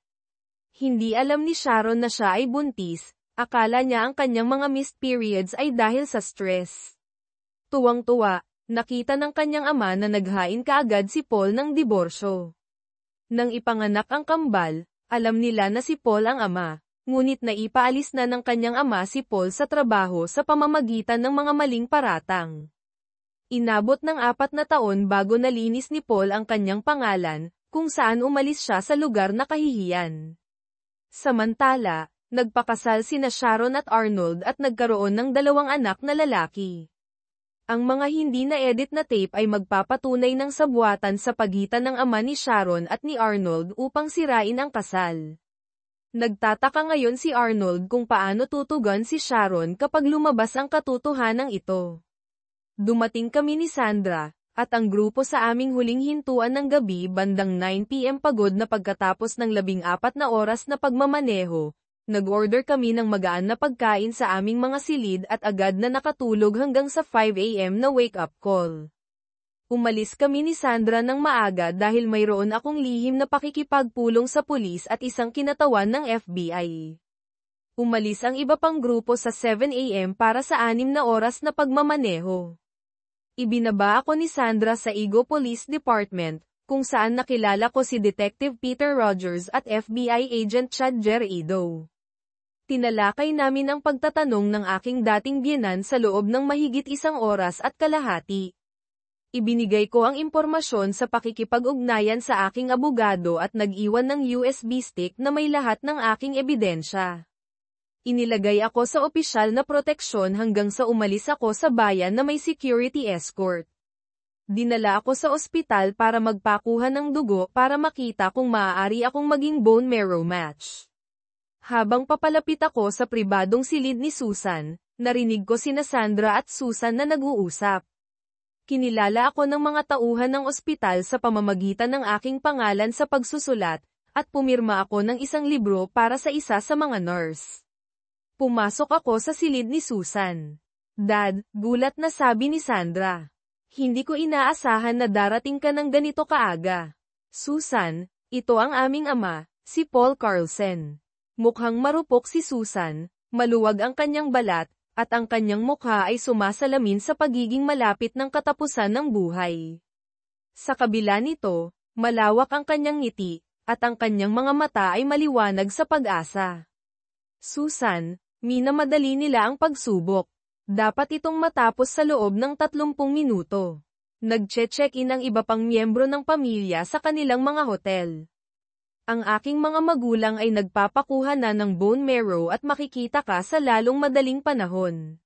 Hindi alam ni Sharon na siya ay buntis, akala niya ang kanyang mga missed periods ay dahil sa stress. Tuwang-tuwa, nakita ng kanyang ama na naghain kaagad si Paul ng diborsyo. Nang ipanganak ang kambal, alam nila na si Paul ang ama, ngunit naipaalis na ng kanyang ama si Paul sa trabaho sa pamamagitan ng mga maling paratang. Inabot ng 4 na taon bago nalinis ni Paul ang kanyang pangalan, kung saan umalis siya sa lugar na kahihiyan. Samantala, nagpakasal sina Sharon at Arnold at nagkaroon ng 2 anak na lalaki. Ang mga hindi na-edit na tape ay magpapatunay ng sabuatan sa pagitan ng ama ni Sharon at ni Arnold upang sirain ang kasal. Nagtataka ngayon si Arnold kung paano tutugon si Sharon kapag lumabas ang katotohanan ito. Dumating kami ni Sandra, at ang grupo sa aming huling hintuan ng gabi bandang 9 PM pagod na pagkatapos ng 14 na oras na pagmamaneho. Nag-order kami ng magaan na pagkain sa aming mga silid at agad na nakatulog hanggang sa 5 AM na wake-up call. Umalis kami ni Sandra ng maaga dahil mayroon akong lihim na pakikipagpulong sa pulis at isang kinatawan ng FBI. Umalis ang iba pang grupo sa 7 AM para sa 6 na oras na pagmamaneho. Ibinaba ako ni Sandra sa Igo Police Department, kung saan nakilala ko si Detective Peter Rogers at FBI Agent Chad Gerido. Tinalakay namin ang pagtatanong ng aking dating biyenan sa loob ng mahigit 1 oras at kalahati. Ibinigay ko ang impormasyon sa pakikipag-ugnayan sa aking abogado at nag-iwan ng USB stick na may lahat ng aking ebidensya. Inilagay ako sa opisyal na proteksyon hanggang sa umalis ako sa bayan na may security escort. Dinala ako sa ospital para magpakuha ng dugo para makita kung maaari akong maging bone marrow match. Habang papalapit ako sa pribadong silid ni Susan, narinig ko sina Sandra at Susan na nag-uusap. Kinilala ako ng mga tauhan ng ospital sa pamamagitan ng aking pangalan sa pagsusulat, at pumirma ako ng isang libro para sa isa sa mga nurse. Pumasok ako sa silid ni Susan. Dad, gulat na sabi ni Sandra. Hindi ko inaasahan na darating ka ng ganito kaaga. Susan, ito ang aming ama, si Paul Carlsen. Mukhang marupok si Susan, maluwag ang kanyang balat, at ang kanyang mukha ay sumasalamin sa pagiging malapit ng katapusan ng buhay. Sa kabila nito, malawak ang kanyang ngiti, at ang kanyang mga mata ay maliwanag sa pag-asa. Susan, minamadali nila ang pagsubok. Dapat itong matapos sa loob ng 30 minuto. Nagche-check-in ang iba pang miyembro ng pamilya sa kanilang mga hotel. Ang aking mga magulang ay nagpapakuha na ng bone marrow at makikita ka sa lalong madaling panahon.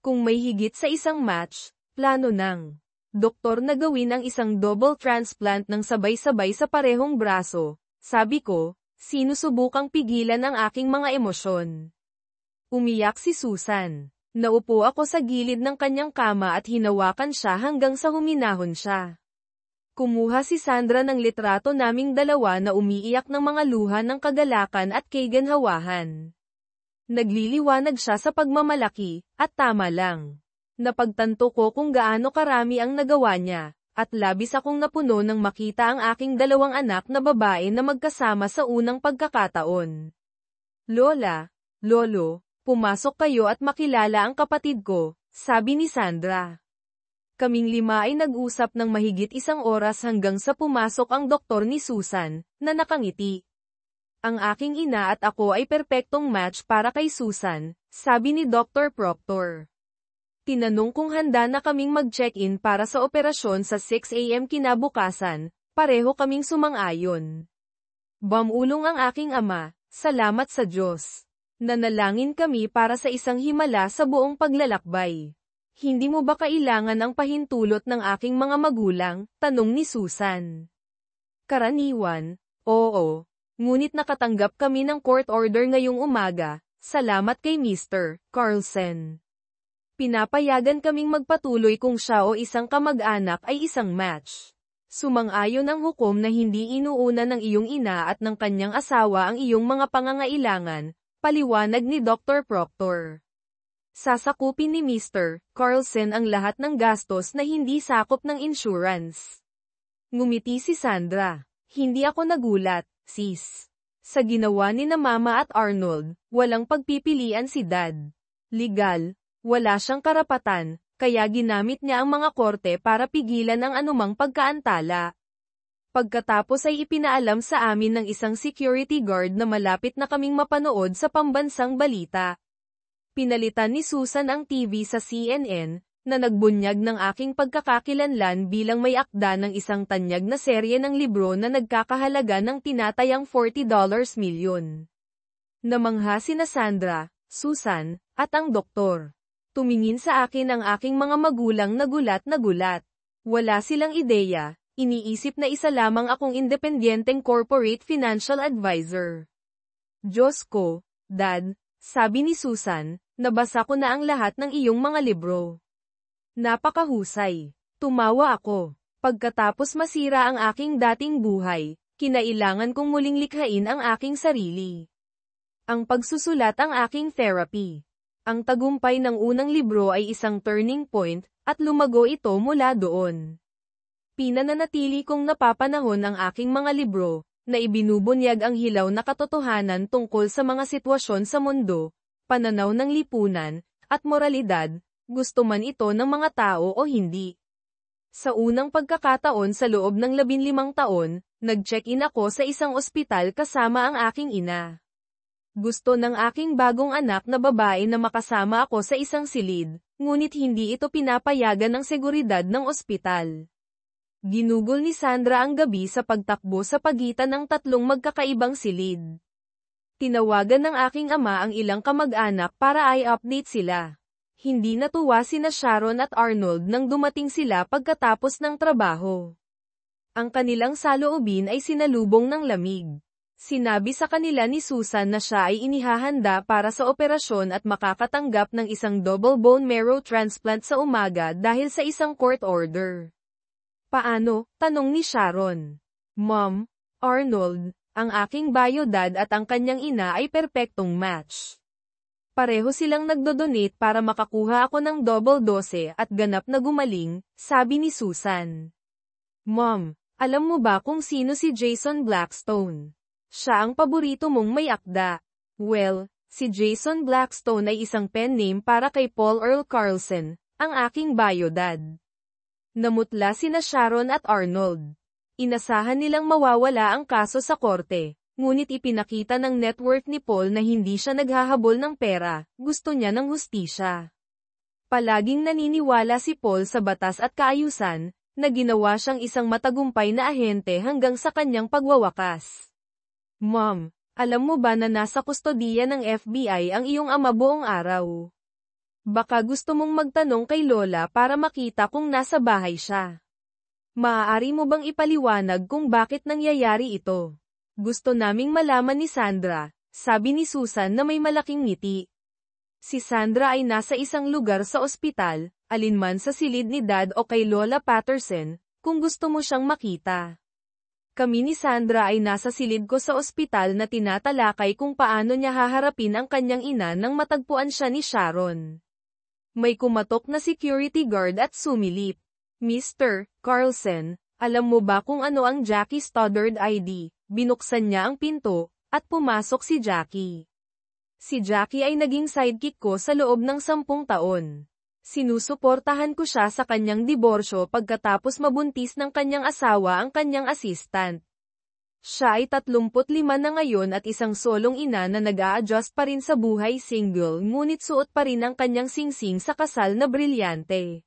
Kung may higit sa isang match, plano ng doktor na gawin ang isang double transplant ng sabay-sabay sa parehong braso, sabi ko, sinusubukang pigilan ang aking mga emosyon. Umiyak si Susan. Naupo ako sa gilid ng kanyang kama at hinawakan siya hanggang sa huminahon siya. Kumuha si Sandra ng litrato naming dalawa na umiiyak ng mga luha ng kagalakan at kaganhawahan. Nagliliwanag siya sa pagmamalaki, at tama lang. Napagtanto ko kung gaano karami ang nagawa niya, at labis akong napuno nang makita ang aking dalawang anak na babae na magkasama sa unang pagkakataon. Lola, Lolo, pumasok kayo at makilala ang kapatid ko, sabi ni Sandra. Kaming 5 ay nag-usap ng mahigit 1 oras hanggang sa pumasok ang doktor ni Susan, na nakangiti. Ang aking ina at ako ay perpektong match para kay Susan, sabi ni Dr. Proctor. Tinanong kung handa na kaming mag-check-in para sa operasyon sa 6 AM kinabukasan, pareho kaming sumang-ayon. Bamulong ang aking ama, salamat sa Diyos. Nanalangin kami para sa isang himala sa buong paglalakbay. Hindi mo ba kailangan ang pahintulot ng aking mga magulang? Tanong ni Susan. Karaniwan, oo. Ngunit nakatanggap kami ng court order ngayong umaga, salamat kay Mr. Carlsen. Pinapayagan kaming magpatuloy kung siya o isang kamag-anak ay isang match. Sumang-ayon ang hukom na hindi inuuna ng iyong ina at ng kanyang asawa ang iyong mga pangangailangan, paliwanag ni Dr. Proctor. Sasakupin ni Mr. Carlsen ang lahat ng gastos na hindi sakop ng insurance. Ngumiti si Sandra. Hindi ako nagulat, sis. Sa ginawa ni na Mama at Arnold, walang pagpipilian si Dad. Legal, wala siyang karapatan, kaya ginamit niya ang mga korte para pigilan ang anumang pagkaantala. Pagkatapos ay ipinaalam sa amin ng isang security guard na malapit na kaming mapanood sa pambansang balita. Pinalitan ni Susan ang TV sa CNN, na nagbunyag ng aking pagkakakilanlan bilang may akda ng isang tanyag na serye ng libro na nagkakahalaga ng tinatayang $40 milyon. Namangha sina Sandra, Susan, at ang doktor. Tumingin sa akin ang aking mga magulang na gulat na gulat. Wala silang ideya, iniisip na isa lamang akong independyenteng corporate financial advisor. Diyos ko, Dad, sabi ni Susan, nabasa ko na ang lahat ng iyong mga libro. Napakahusay. Tumawa ako. Pagkatapos masira ang aking dating buhay, kinailangan kong muling likhain ang aking sarili. Ang pagsusulat ang aking therapy. Ang tagumpay ng unang libro ay isang turning point, at lumago ito mula doon. Pinananatili kong napapanahon ang aking mga libro, na ibinubunyag ang hilaw na katotohanan tungkol sa mga sitwasyon sa mundo, pananaw ng lipunan, at moralidad, gusto man ito ng mga tao o hindi. Sa unang pagkakataon sa loob ng 15 taon, nag-check-in ako sa isang ospital kasama ang aking ina. Gusto ng aking bagong anak na babae na makasama ako sa isang silid, ngunit hindi ito pinapayagan ng seguridad ng ospital. Ginugol ni Sandra ang gabi sa pagtakbo sa pagitan ng tatlong magkakaibang silid. Tinawagan ng aking ama ang ilang kamag-anak para i-update sila. Hindi natuwa sina Sharon at Arnold nang dumating sila pagkatapos ng trabaho. Ang kanilang saloobin ay sinalubong ng lamig. Sinabi sa kanila ni Susan na siya ay inihahanda para sa operasyon at makakatanggap ng isang double bone marrow transplant sa umaga dahil sa isang court order. Paano? Tanong ni Sharon. Mom, Arnold, ang aking biodad at ang kanyang ina ay perpektong match. Pareho silang nagdodonate para makakuha ako ng double dose at ganap na gumaling, sabi ni Susan. Mom, alam mo ba kung sino si Jason Blackstone? Siya ang paborito mong may akda. Well, si Jason Blackstone ay isang pen name para kay Paul Earl Carlson, ang aking biodad. Namutla sina Sharon at Arnold. Inasahan nilang mawawala ang kaso sa korte, ngunit ipinakita ng net worth ni Paul na hindi siya naghahabol ng pera, gusto niya ng hustisya. Palaging naniniwala si Paul sa batas at kaayusan, na ginawa siyang isang matagumpay na ahente hanggang sa kanyang pagwawakas. Mom, alam mo ba na nasa kustodiya ng FBI ang iyong ama buong araw? Baka gusto mong magtanong kay Lola para makita kung nasa bahay siya. Maaari mo bang ipaliwanag kung bakit nangyayari ito? Gusto naming malaman ni Sandra, sabi ni Susan na may malaking ngiti. Si Sandra ay nasa isang lugar sa ospital, alinman sa silid ni Dad o kay Lola Patterson, kung gusto mo siyang makita. Kami ni Sandra ay nasa silid ko sa ospital na tinatalakay kung paano niya haharapin ang kanyang ina nang matagpuan siya ni Sharon. May kumatok na security guard at sumilip. Mr. Carlson, alam mo ba kung ano ang Jackie Stoddard ID? Binuksan niya ang pinto, at pumasok si Jackie. Si Jackie ay naging sidekick ko sa loob ng 10 taon. Sinusuportahan ko siya sa kanyang diborsyo pagkatapos mabuntis ng kanyang asawa ang kanyang assistant. Siya ay 35 na ngayon at isang solong ina na nag-a-adjust pa rin sa buhay single ngunit suot pa rin ang kanyang singsing sa kasal na brilyante.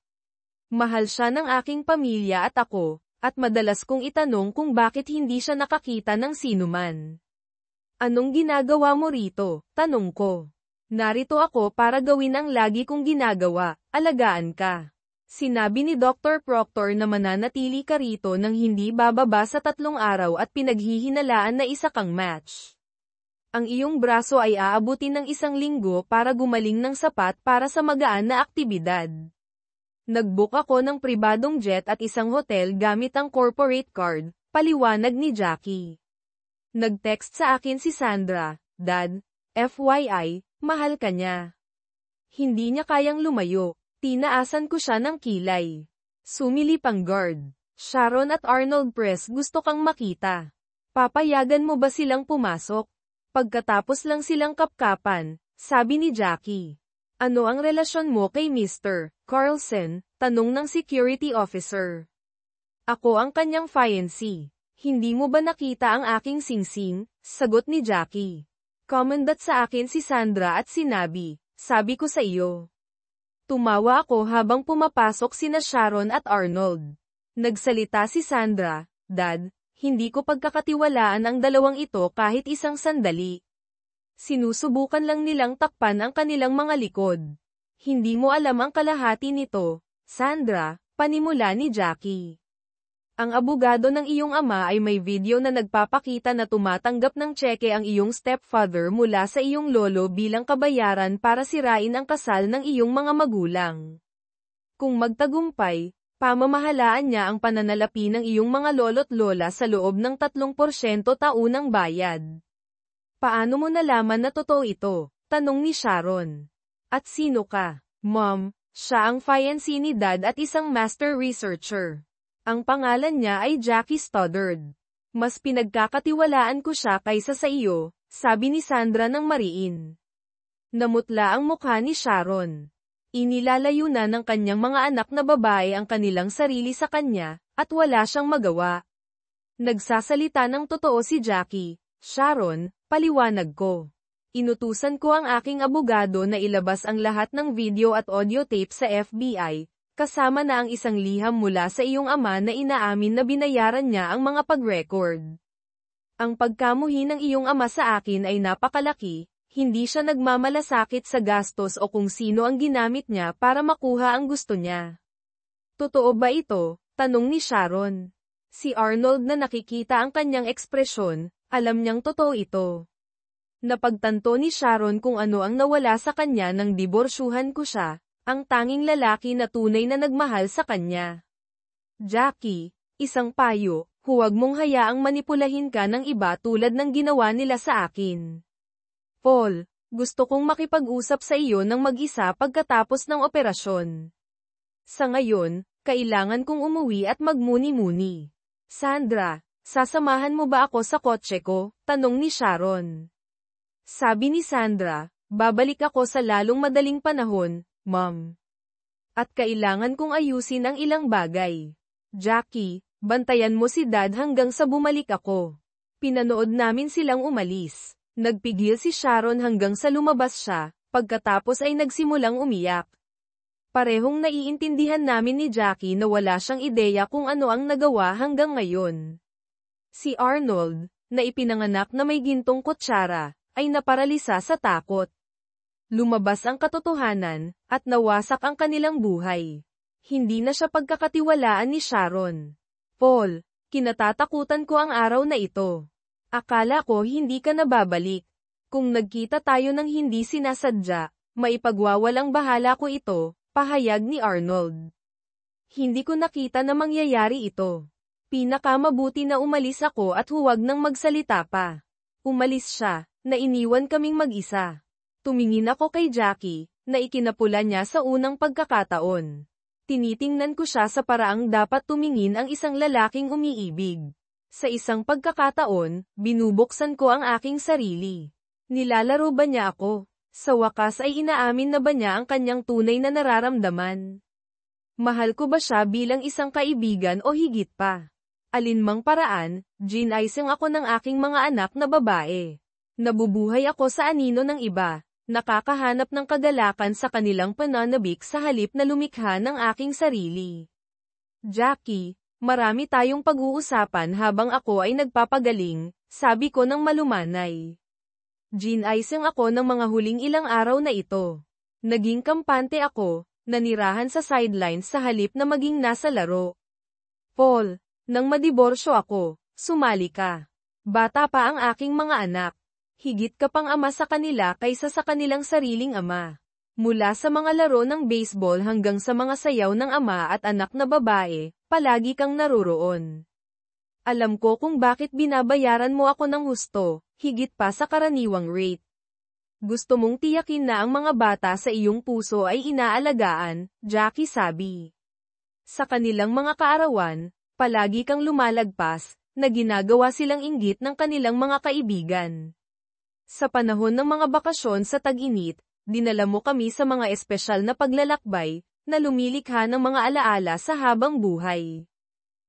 Mahal siya ng aking pamilya at ako, at madalas kong itanong kung bakit hindi siya nakakita ng sinuman. Anong ginagawa mo rito? Tanong ko. Narito ako para gawin ang lagi kong ginagawa, alagaan ka. Sinabi ni Dr. Proctor na mananatili ka rito nang hindi bababa sa 3 araw at pinaghihinalaan na isa kang match. Ang iyong braso ay aabutin ng 1 linggo para gumaling ng sapat para sa magaan na aktibidad. Nag-book ako ng pribadong jet at isang hotel gamit ang corporate card, paliwanag ni Jackie. Nag-text sa akin si Sandra, Dad, FYI, mahal ka niya. Hindi niya kayang lumayo. Tinaasan ko siya ng kilay. Sumilip ang guard. Sharon at Arnold Press gusto kang makita. Papayagan mo ba silang pumasok? Pagkatapos lang silang kapkapan, sabi ni Jackie. Ano ang relasyon mo kay Mr. Carlson? Tanong ng security officer. Ako ang kanyang fiancé. Hindi mo ba nakita ang aking singsing? Sagot ni Jackie. Commendat sa akin si Sandra at sinabi, sabi ko sa iyo. Tumawa ako habang pumapasok sina Sharon at Arnold. Nagsalita si Sandra, Dad, hindi ko pagkakatiwalaan ang dalawang ito kahit isang sandali. Sinusubukan lang nilang takpan ang kanilang mga likod. Hindi mo alam ang kalahati nito, Sandra, panimula ni Jackie. Ang abogado ng iyong ama ay may video na nagpapakita na tumatanggap ng tseke ang iyong stepfather mula sa iyong lolo bilang kabayaran para sirain ang kasal ng iyong mga magulang. Kung magtagumpay, pamamahalaan niya ang pananalapi ng iyong mga lolo't lola sa loob ng 3% taunang bayad. Paano mo nalaman na totoo ito? Tanong ni Sharon. At sino ka? Mom, siya ang fiancé ni Dad at isang master researcher. Ang pangalan niya ay Jackie Stoddard. Mas pinagkakatiwalaan ko siya kaysa sa iyo, sabi ni Sandra ng mariin. Namutla ang mukha ni Sharon. Inilalayo na ng kanyang mga anak na babae ang kanilang sarili sa kanya, at wala siyang magawa. Nagsasalita ng totoo si Jackie. Sharon, paliwanag ko. Inutusan ko ang aking abogado na ilabas ang lahat ng video at audio tape sa FBI, kasama na ang isang liham mula sa iyong ama na inaamin na binayaran niya ang mga pag-record. Ang pagkamuhi ng iyong ama sa akin ay napakalaki, hindi siya nagmamalasakit sa gastos o kung sino ang ginamit niya para makuha ang gusto niya. Totoo ba ito? Tanong ni Sharon. Si Arnold na nakikita ang kanyang ekspresyon, alam niyang totoo ito. Napagtanto ni Sharon kung ano ang nawala sa kanya nang diborsyuhan ko siya, ang tanging lalaki na tunay na nagmahal sa kanya. Jackie, isang payo, huwag mong hayaang manipulahin ka ng iba tulad ng ginawa nila sa akin. Paul, gusto kong makipag-usap sa iyo ng mag-isa pagkatapos ng operasyon. Sa ngayon, kailangan kong umuwi at magmuni-muni. Sandra, sasamahan mo ba ako sa kotse ko? Tanong ni Sharon. Sabi ni Sandra, babalik ako sa lalong madaling panahon, Mom. At kailangan kong ayusin ang ilang bagay. Jackie, bantayan mo si Dad hanggang sa bumalik ako. Pinanood namin silang umalis. Nagpigil si Sharon hanggang sa lumabas siya, pagkatapos ay nagsimulang umiyak. Parehong naiintindihan namin ni Jackie na wala siyang ideya kung ano ang nagawa hanggang ngayon. Si Arnold, na ipinanganak na may gintong kutsara, ay naparalisa sa takot. Lumabas ang katotohanan, at nawasak ang kanilang buhay. Hindi na siya pagkakatiwalaan ni Sharon. Paul, kinatatakutan ko ang araw na ito. Akala ko hindi ka nababalik. Kung nagkita tayo ng hindi sinasadya, maipagwawalang bahala ko ito, pahayag ni Arnold. Hindi ko nakita na mangyayari ito. Pinakamabuti na umalis ako at huwag nang magsalita pa. Umalis siya, na iniwan kaming mag-isa. Tumingin ako kay Jackie, na ikinapula niya sa unang pagkakataon. Tinitingnan ko siya sa paraang dapat tumingin ang isang lalaking umiibig. Sa isang pagkakataon, binubuksan ko ang aking sarili. Nilalaro ba niya ako? Sa wakas ay inaamin na ba niya ang kanyang tunay na nararamdaman? Mahal ko ba siya bilang isang kaibigan o higit pa? Alinmang paraan, ginaising ako ng aking mga anak na babae. Nabubuhay ako sa anino ng iba, nakakahanap ng kagalakan sa kanilang pananabik sa halip na lumikha ng aking sarili. Jackie, marami tayong pag-uusapan habang ako ay nagpapagaling, sabi ko ng malumanay. Ginaising ako ng mga huling ilang araw na ito. Naging kampante ako, nanirahan sa sidelines sa halip na maging nasa laro. Paul, nang madiborsyo ako, sumali ka. Bata pa ang aking mga anak. Higit ka pang ama sa kanila kaysa sa kanilang sariling ama. Mula sa mga laro ng baseball hanggang sa mga sayaw ng ama at anak na babae, palagi kang naroroon. Alam ko kung bakit binabayaran mo ako ng husto, higit pa sa karaniwang rate. Gusto mong tiyakin na ang mga bata sa iyong puso ay inaalagaan, Jackie sabi. Sa kanilang mga kaarawan, palagi kang lumalagpas, na ginagawa silang inggit ng kanilang mga kaibigan. Sa panahon ng mga bakasyon sa tag-init, dinala mo kami sa mga espesyal na paglalakbay, na lumilikha ng mga alaala sa habang buhay.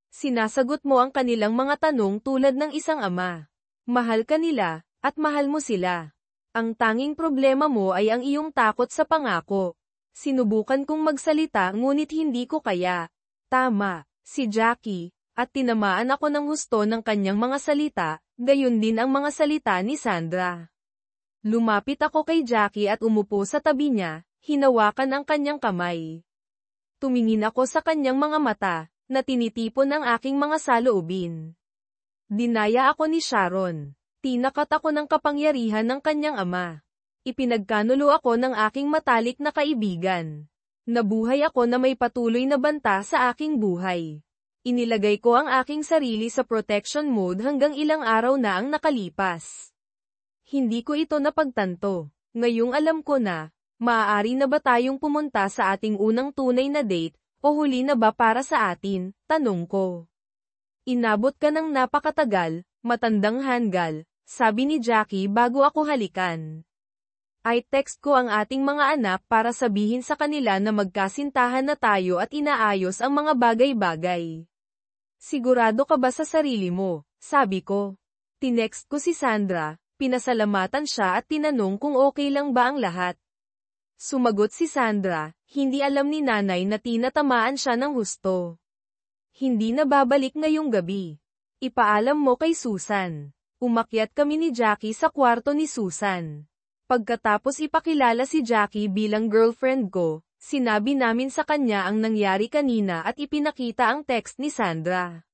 Sinasagot mo ang kanilang mga tanong tulad ng isang ama. Mahal ka nila, at mahal mo sila. Ang tanging problema mo ay ang iyong takot sa pangako. Sinubukan kong magsalita ngunit hindi ko kaya. Tama, si Jackie, at tinamaan ako ng husto ng kanyang mga salita, gayon din ang mga salita ni Sandra. Lumapit ako kay Jackie at umupo sa tabi niya, hinawakan ang kanyang kamay. Tumingin ako sa kanyang mga mata, na tinitipon ang aking mga saloobin. Dinaya ako ni Sharon. Tinakat ako ng kapangyarihan ng kanyang ama. Ipinagkanulo ako ng aking matalik na kaibigan. Nabuhay ako na may patuloy na banta sa aking buhay. Inilagay ko ang aking sarili sa protection mode hanggang ilang araw na ang nakalipas. Hindi ko ito napagtanto. Ngayong alam ko na, maaari na ba tayong pumunta sa ating unang tunay na date, o huli na ba para sa atin, tanong ko. Inabot ka ng napakatagal, matandang hanggal, sabi ni Jackie bago ako halikan. Ay text ko ang ating mga anak para sabihin sa kanila na magkasintahan na tayo at inaayos ang mga bagay-bagay. Sigurado ka ba sa sarili mo? Sabi ko. Tinext ko si Sandra, Pinasalamatan siya at tinanong kung okay lang ba ang lahat. Sumagot si Sandra, hindi alam ni nanay na tinatamaan siya ng husto. Hindi na babalik ngayong gabi. Ipaalam mo kay Susan. Umakyat kami ni Jackie sa kwarto ni Susan. Pagkatapos ipakilala si Jackie bilang girlfriend ko, sinabi namin sa kanya ang nangyari kanina at ipinakita ang text ni Sandra.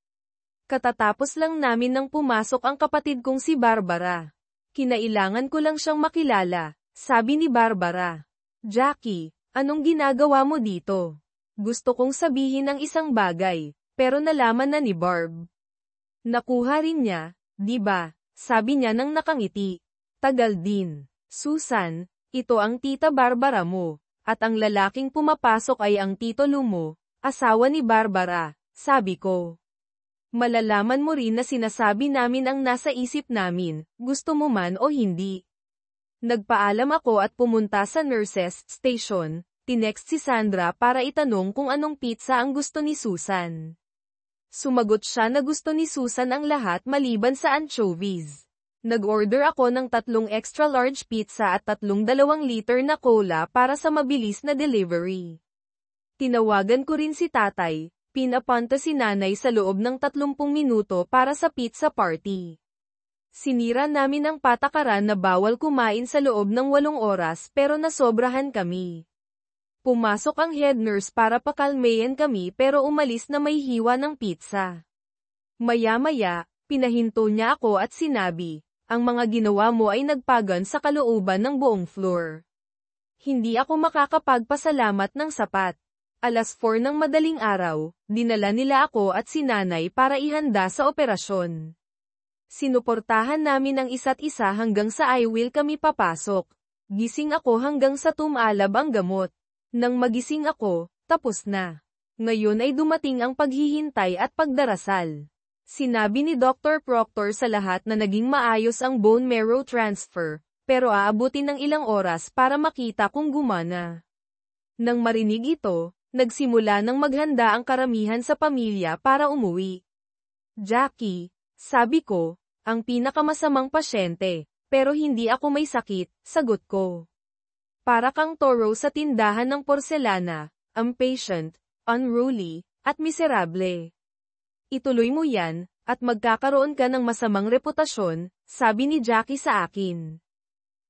Katatapos lang namin nang pumasok ang kapatid kong si Barbara. Kinailangan ko lang siyang makilala, sabi ni Barbara. Jackie, anong ginagawa mo dito? Gusto kong sabihin ang isang bagay, pero nalaman na ni Barb. Nakuha rin niya, di ba? Sabi niya nang nakangiti. Tagal din. Susan, ito ang tita Barbara mo, at ang lalaking pumapasok ay ang tito Lou mo, asawa ni Barbara, sabi ko. Malalaman mo rin na sinasabi namin ang nasa isip namin, gusto mo man o hindi. Nagpaalam ako at pumunta sa nurses station, tinext si Sandra para itanong kung anong pizza ang gusto ni Susan. Sumagot siya na gusto ni Susan ang lahat maliban sa anchovies. Nag-order ako ng 3 extra large pizza at 3 2-liter na cola para sa mabilis na delivery. Tinawagan ko rin si tatay, pinapunta si nanay sa loob ng 30 minuto para sa pizza party. Sinira namin ang patakaran na bawal kumain sa loob ng 8 oras pero nasobrahan kami. Pumasok ang head nurse para pakalmayan kami pero umalis na may hiwa ng pizza. Maya-maya, pinahinto niya ako at sinabi, ang mga ginawa mo ay nagpagan sa kalooban ng buong floor. Hindi ako makakapagpasalamat ng sapat. 4:00 ng madaling araw, dinala nila ako at si nanay para ihanda sa operasyon. Sinuportahan namin ang isa't isa hanggang sa I-will kami papasok. Gising ako hanggang sa tumalab ang gamot. Nang magising ako, tapos na. Ngayon ay dumating ang paghihintay at pagdarasal. Sinabi ni Dr. Proctor sa lahat na naging maayos ang bone marrow transfer, pero aabutin ng ilang oras para makita kung gumana. Nang marinig ito, nagsimula nang maghanda ang karamihan sa pamilya para umuwi. Jackie, sabi ko, ang pinakamasamang pasyente, pero hindi ako may sakit, sagot ko. Para kang toro sa tindahan ng porselana, impatient, unruly, at miserable. Ituloy mo yan, at magkakaroon ka ng masamang reputasyon, sabi ni Jackie sa akin.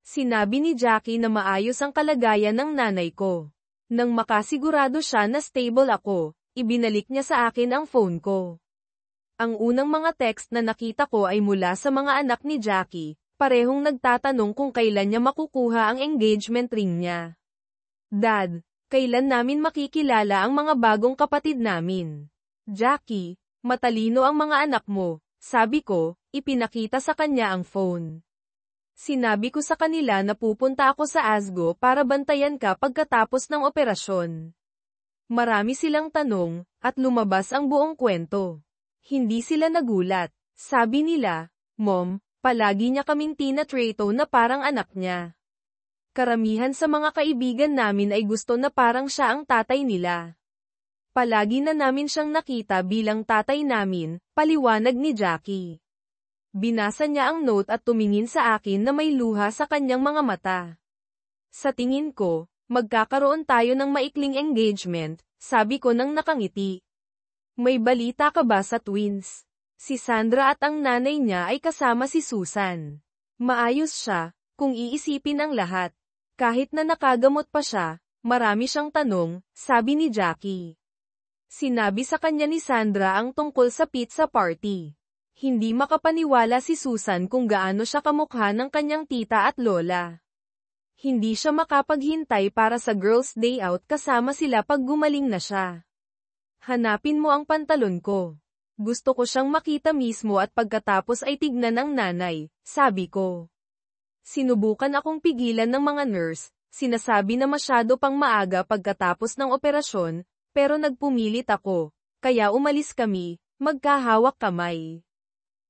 Sinabi ni Jackie na maayos ang kalagayan ng nanay ko. Nang makasigurado siya na stable ako, ibinalik niya sa akin ang phone ko. Ang unang mga text na nakita ko ay mula sa mga anak ni Jackie, parehong nagtatanong kung kailan niya makukuha ang engagement ring niya. Dad, kailan namin makikilala ang mga bagong kapatid namin? Jackie, matalino ang mga anak mo, sabi ko, ipinakita sa kanya ang phone. Sinabi ko sa kanila na pupunta ako sa Asgo para bantayan ka pagkatapos ng operasyon. Marami silang tanong, at lumabas ang buong kwento. Hindi sila nagulat. Sabi nila, Mom, palagi niya kaming tinatrato na parang anak niya. Karamihan sa mga kaibigan namin ay gusto na parang siya ang tatay nila. Palagi na namin siyang nakita bilang tatay namin, paliwanag ni Jackie. Binasa niya ang note at tumingin sa akin na may luha sa kanyang mga mata. Sa tingin ko, magkakaroon tayo ng maikling engagement, sabi ko nang nakangiti. May balita ka ba sa twins? Si Sandra at ang nanay niya ay kasama si Susan. Maayos siya, kung iisipin ang lahat. Kahit na nakagamot pa siya, marami siyang tanong, sabi ni Jackie. Sinabi sa kanya ni Sandra ang tungkol sa pizza party. Hindi makapaniwala si Susan kung gaano siya kamukha ng kanyang tita at lola. Hindi siya makapaghintay para sa girls' day out kasama sila pag gumaling na siya. Hanapin mo ang pantalon ko. Gusto ko siyang makita mismo at pagkatapos ay tignan ng nanay, sabi ko. Sinubukan akong pigilan ng mga nurse, sinasabi na masyado pang maaga pagkatapos ng operasyon, pero nagpumilit ako, kaya umalis kami, magkahawak kamay.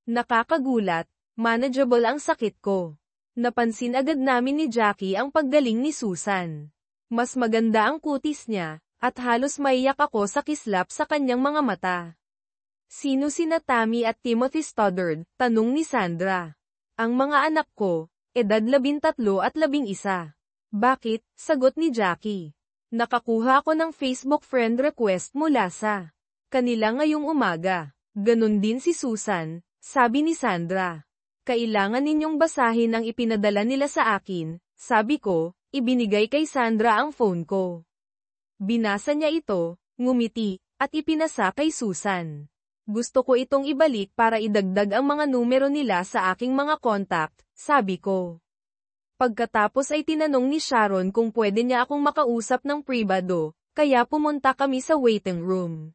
Nakakagulat, manageable ang sakit ko. Napansin agad namin ni Jackie ang paggaling ni Susan. Mas maganda ang kutis niya, at halos maiyak ako sa kislap sa kanyang mga mata. Sino sina Tammy at Timothy Stoddard? Tanong ni Sandra. Ang mga anak ko, edad 13 at 11. Bakit? Sagot ni Jackie. Nakakuha ako ng Facebook friend request mula sa kanila ngayong umaga. Ganon din si Susan, sabi ni Sandra. Kailangan ninyong basahin ang ipinadala nila sa akin, sabi ko, ibinigay kay Sandra ang phone ko. Binasa niya ito, ngumiti, at ipinasa kay Susan. Gusto ko itong ibalik para idagdag ang mga numero nila sa aking mga contact, sabi ko. Pagkatapos ay tinanong ni Sharon kung pwede niya akong makausap ng pribado, kaya pumunta kami sa waiting room.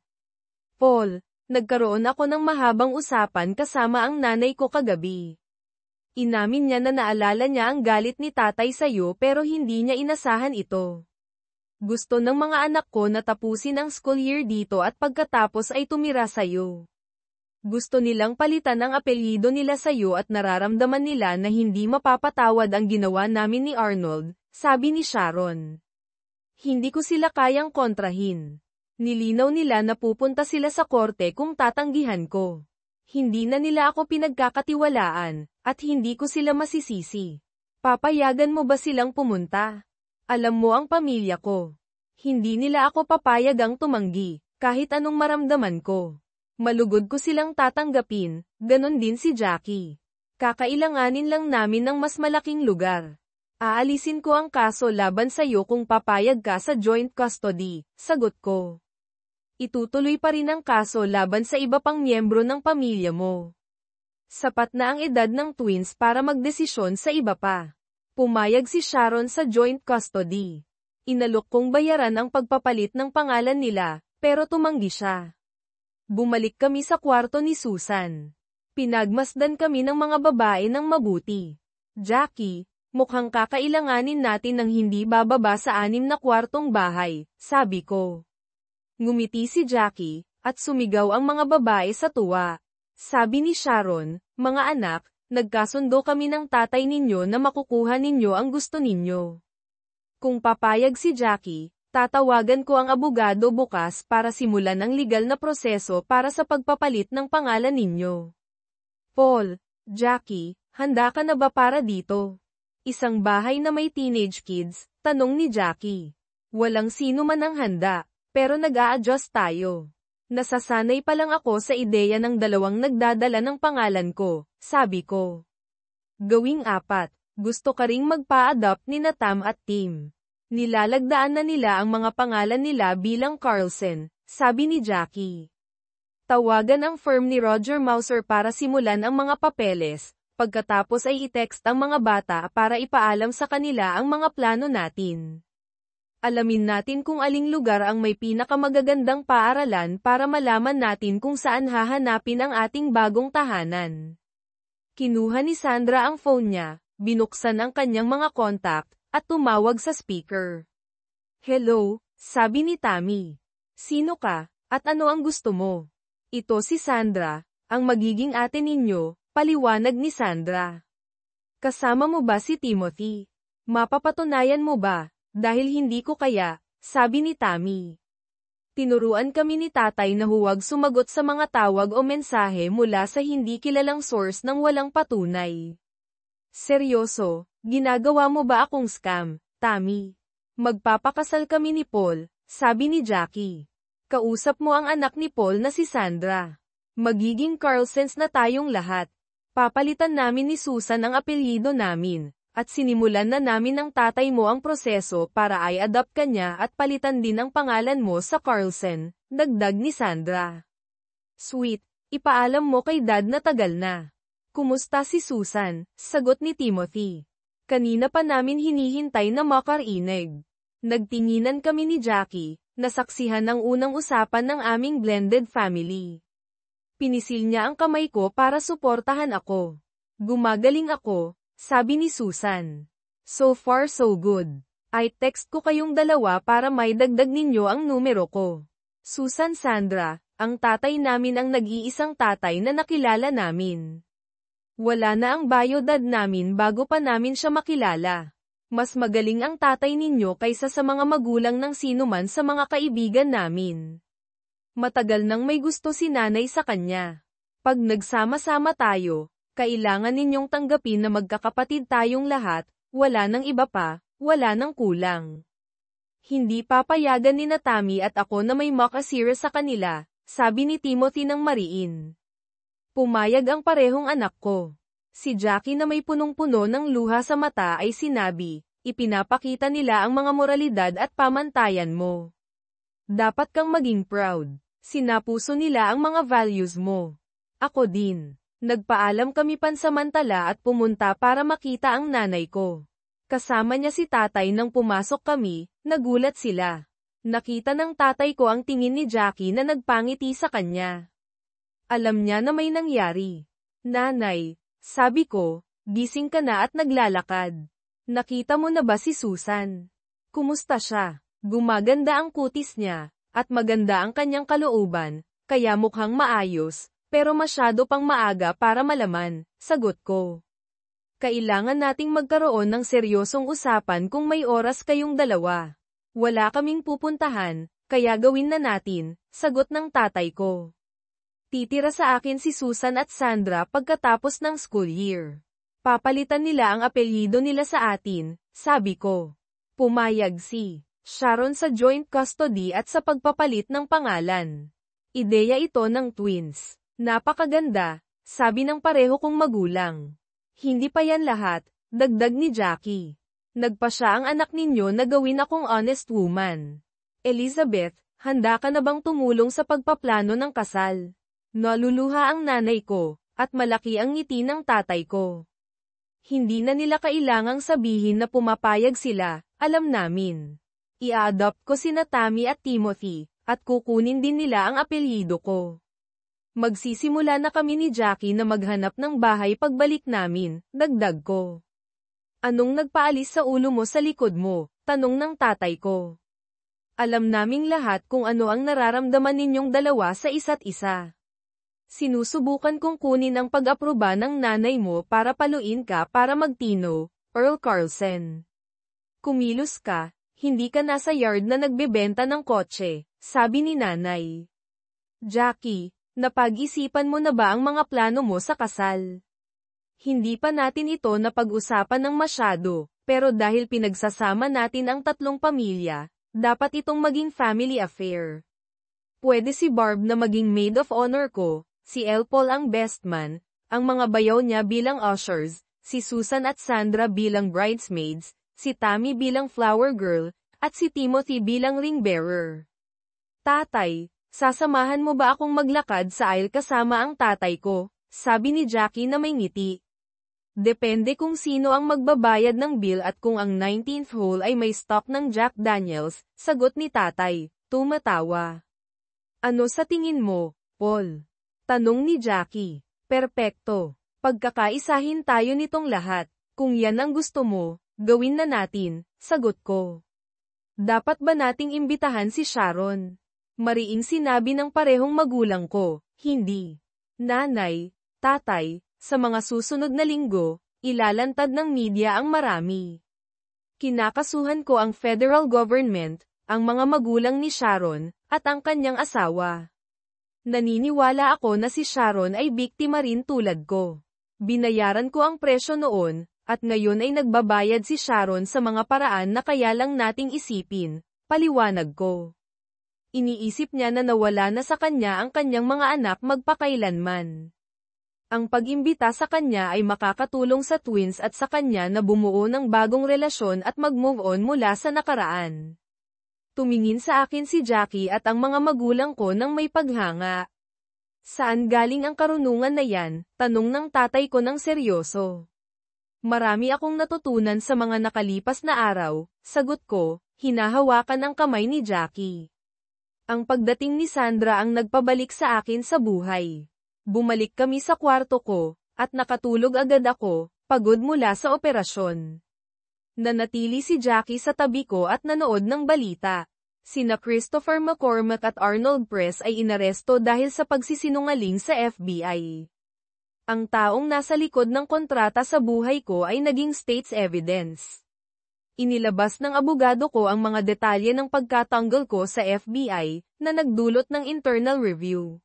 Paul, nagkaroon ako ng mahabang usapan kasama ang nanay ko kagabi. Inamin niya na naalala niya ang galit ni tatay sa'yo pero hindi niya inasahan ito. Gusto ng mga anak ko na tapusin ang school year dito at pagkatapos ay tumira sa'yo. Gusto nilang palitan ang apelyido nila sa'yo at nararamdaman nila na hindi mapapatawad ang ginawa namin ni Arnold, sabi ni Sharon. Hindi ko sila kayang kontrahin. Nilinaw nila na pupunta sila sa korte kung tatanggihan ko. Hindi na nila ako pinagkakatiwalaan, at hindi ko sila masisisi. Papayagan mo ba silang pumunta? Alam mo ang pamilya ko. Hindi nila ako papayagang tumanggi, kahit anong maramdaman ko. Malugod ko silang tatanggapin, ganon din si Jackie. Kakailanganin lang namin ng mas malaking lugar. Aalisin ko ang kaso laban sa'yo kung papayag ka sa joint custody, sagot ko. Itutuloy pa rin ang kaso laban sa iba pang miyembro ng pamilya mo. Sapat na ang edad ng twins para magdesisyon sa iba pa. Pumayag si Sharon sa joint custody. Inalok kong bayaran ang pagpapalit ng pangalan nila, pero tumanggi siya. Bumalik kami sa kwarto ni Susan. Pinagmasdan kami ng mga babae ng mabuti. Jackie, mukhang kakailanganin natin ng hindi bababa sa 6 na kwartong bahay, sabi ko. Ngumiti si Jackie, at sumigaw ang mga babae sa tuwa. Sabi ni Sharon, mga anak, nagkasundo kami ng tatay ninyo na makukuha ninyo ang gusto ninyo. Kung papayag si Jackie, tatawagan ko ang abogado bukas para simulan ang legal na proseso para sa pagpapalit ng pangalan ninyo. Paul, Jackie, handa ka na ba para dito? Isang bahay na may teenage kids, tanong ni Jackie. Walang sino man ang handa, pero nag-a-adjust tayo. Nasasanay pa lang ako sa ideya ng dalawang nagdadala ng pangalan ko, sabi ko. Gawing 4, gusto ka ring magpa-adopt ni Tam at Tim. Nilalagdaan na nila ang mga pangalan nila bilang Carlson, sabi ni Jackie. Tawagan ang firm ni Roger Mauser para simulan ang mga papeles, pagkatapos ay i-text ang mga bata para ipaalam sa kanila ang mga plano natin. Alamin natin kung aling lugar ang may pinakamagagandang paaralan para malaman natin kung saan hahanapin ang ating bagong tahanan. Kinuha ni Sandra ang phone niya, binuksan ang kanyang mga contact, at tumawag sa speaker. Hello, sabi ni Tammy. Sino ka, at ano ang gusto mo? Ito si Sandra, ang magiging ate ninyo, paliwanag ni Sandra. Kasama mo ba si Timothy? Mapapatunayan mo ba, dahil hindi ko kaya, sabi ni Tammy. Tinuruan kami ni tatay na huwag sumagot sa mga tawag o mensahe mula sa hindi kilalang source ng walang patunay. Seryoso, ginagawa mo ba akong scam, Tammy? Magpapakasal kami ni Paul, sabi ni Jackie. Kausap mo ang anak ni Paul na si Sandra. Magiging Carlsons na tayong lahat. Papalitan namin ni Susan ang apelyido namin, at sinimulan na namin ng tatay mo ang proseso para i-adopt ka niya at palitan din ang pangalan mo sa Carlson, dagdag ni Sandra. Sweet, ipaalam mo kay Dad na tagal na. Kumusta si Susan? Sagot ni Timothy. Kanina pa namin hinihintay na makarinig. Nagtinginan kami ni Jackie, nasaksihan ang unang usapan ng aming blended family. Pinisil niya ang kamay ko para suportahan ako. Gumagaling ako, sabi ni Susan. So far so good. I-text ko kayong dalawa para may dagdag ninyo ang numero ko. Susan Sandra, ang tatay namin ang nag-iisang tatay na nakilala namin. Wala na ang biodad namin bago pa namin siya makilala. Mas magaling ang tatay ninyo kaysa sa mga magulang ng sinuman sa mga kaibigan namin. Matagal nang may gusto si nanay sa kanya. Pag nagsama-sama tayo, Kailangan ninyong tanggapin na magkakapatid tayong lahat, wala nang iba pa, wala nang kulang. Hindi papayagan ni Natami at ako na may mock asira sa kanila, sabi ni Timothy ng mariin. Pumayag ang parehong anak ko. Si Jackie na may punong-puno ng luha sa mata ay sinabi, ipinapakita nila ang mga moralidad at pamantayan mo. Dapat kang maging proud. Sinapuso nila ang mga values mo. Ako din. Nagpaalam kami pansamantala at pumunta para makita ang nanay ko. Kasama niya si tatay nang pumasok kami, nagulat sila. Nakita ng tatay ko ang tingin ni Jackie na nagpangiti sa kanya. Alam niya na may nangyari. Nanay, sabi ko, gising ka na at naglalakad. Nakita mo na ba si Susan? Kumusta siya? Gumaganda ang kutis niya, at maganda ang kanyang kalooban, kaya mukhang maayos, pero masyado pang maaga para malaman, sagot ko. Kailangan nating magkaroon ng seryosong usapan kung may oras kayong dalawa. Wala kaming pupuntahan, kaya gawin na natin, sagot ng tatay ko. Titira sa akin si Susan at Sandra pagkatapos ng school year. Papalitan nila ang apelyido nila sa atin, sabi ko. Pumayag si Sharon sa joint custody at sa pagpapalit ng pangalan. Ideya ito ng twins. Napakaganda, sabi ng pareho kong magulang. Hindi pa yan lahat, dagdag ni Jackie. Nagpa siya ang anak ninyo na gawin akong honest woman. Elizabeth, handa ka na bang tumulong sa pagpaplano ng kasal? Naluluha ang nanay ko, at malaki ang ngiti ng tatay ko. Hindi na nila kailangang sabihin na pumapayag sila, alam namin. I-adopt ko sina Tammy at Timothy, at kukunin din nila ang apelyido ko. Magsisimula na kami ni Jackie na maghanap ng bahay pagbalik namin, dagdag ko. Anong nagpaalis sa ulo mo sa likod mo? Tanong ng tatay ko. Alam naming lahat kung ano ang nararamdaman ninyong dalawa sa isa't isa. Sinusubukan kong kunin ang pag-aproba ng nanay mo para paluin ka para magtino, Earl Carlson. Kumilos ka, hindi ka nasa yard na nagbebenta ng kotse, sabi ni nanay. Jackie, napag-isipan mo na ba ang mga plano mo sa kasal? Hindi pa natin ito napag-usapan ng masyado, pero dahil pinagsasama natin ang tatlong pamilya, dapat itong maging family affair. Pwede si Barb na maging maid of honor ko, si El Paul ang best man, ang mga bayaw niya bilang ushers, si Susan at Sandra bilang bridesmaids, si Tammy bilang flower girl, at si Timothy bilang ring bearer. Tatay, sasamahan mo ba akong maglakad sa aisle kasama ang tatay ko? Sabi ni Jackie na may ngiti. Depende kung sino ang magbabayad ng bill at kung ang 19th hole ay may stock ng Jack Daniels, sagot ni tatay, tumatawa. Ano sa tingin mo, Paul? Tanong ni Jackie. Perpekto. Pagkakaisahin tayo nitong lahat. Kung yan ang gusto mo, gawin na natin, sagot ko. Dapat ba nating imbitahan si Sharon? Mariing sinabi ng parehong magulang ko, hindi. Nanay, tatay, sa mga susunod na linggo, ilalantad ng media ang marami. Kinakasuhan ko ang federal government, ang mga magulang ni Sharon, at ang kanyang asawa. Naniniwala ako na si Sharon ay biktima rin tulad ko. Binayaran ko ang presyo noon, at ngayon ay nagbabayad si Sharon sa mga paraan na kaya lang nating isipin, paliwanag ko. Iniisip niya na nawala na sa kanya ang kanyang mga anak magpakailanman. Ang pag-imbita sa kanya ay makakatulong sa twins at sa kanya na bumuo ng bagong relasyon at mag-move on mula sa nakaraan. Tumingin sa akin si Jackie at ang mga magulang ko nang may paghanga. Saan galing ang karunungan na yan? Tanong ng tatay ko ng seryoso. Marami akong natutunan sa mga nakalipas na araw, sagot ko, hinahawakan ang kamay ni Jackie. Ang pagdating ni Sandra ang nagpabalik sa akin sa buhay. Bumalik kami sa kwarto ko, at nakatulog agad ako, pagod mula sa operasyon. Nanatili si Jackie sa tabi ko at nanood ng balita. Sina Christopher McCormack at Arnold Press ay inaresto dahil sa pagsisinungaling sa FBI. Ang taong nasa likod ng kontrata sa buhay ko ay naging state's evidence. Inilabas ng abogado ko ang mga detalye ng pagkatanggol ko sa FBI, na nagdulot ng internal review.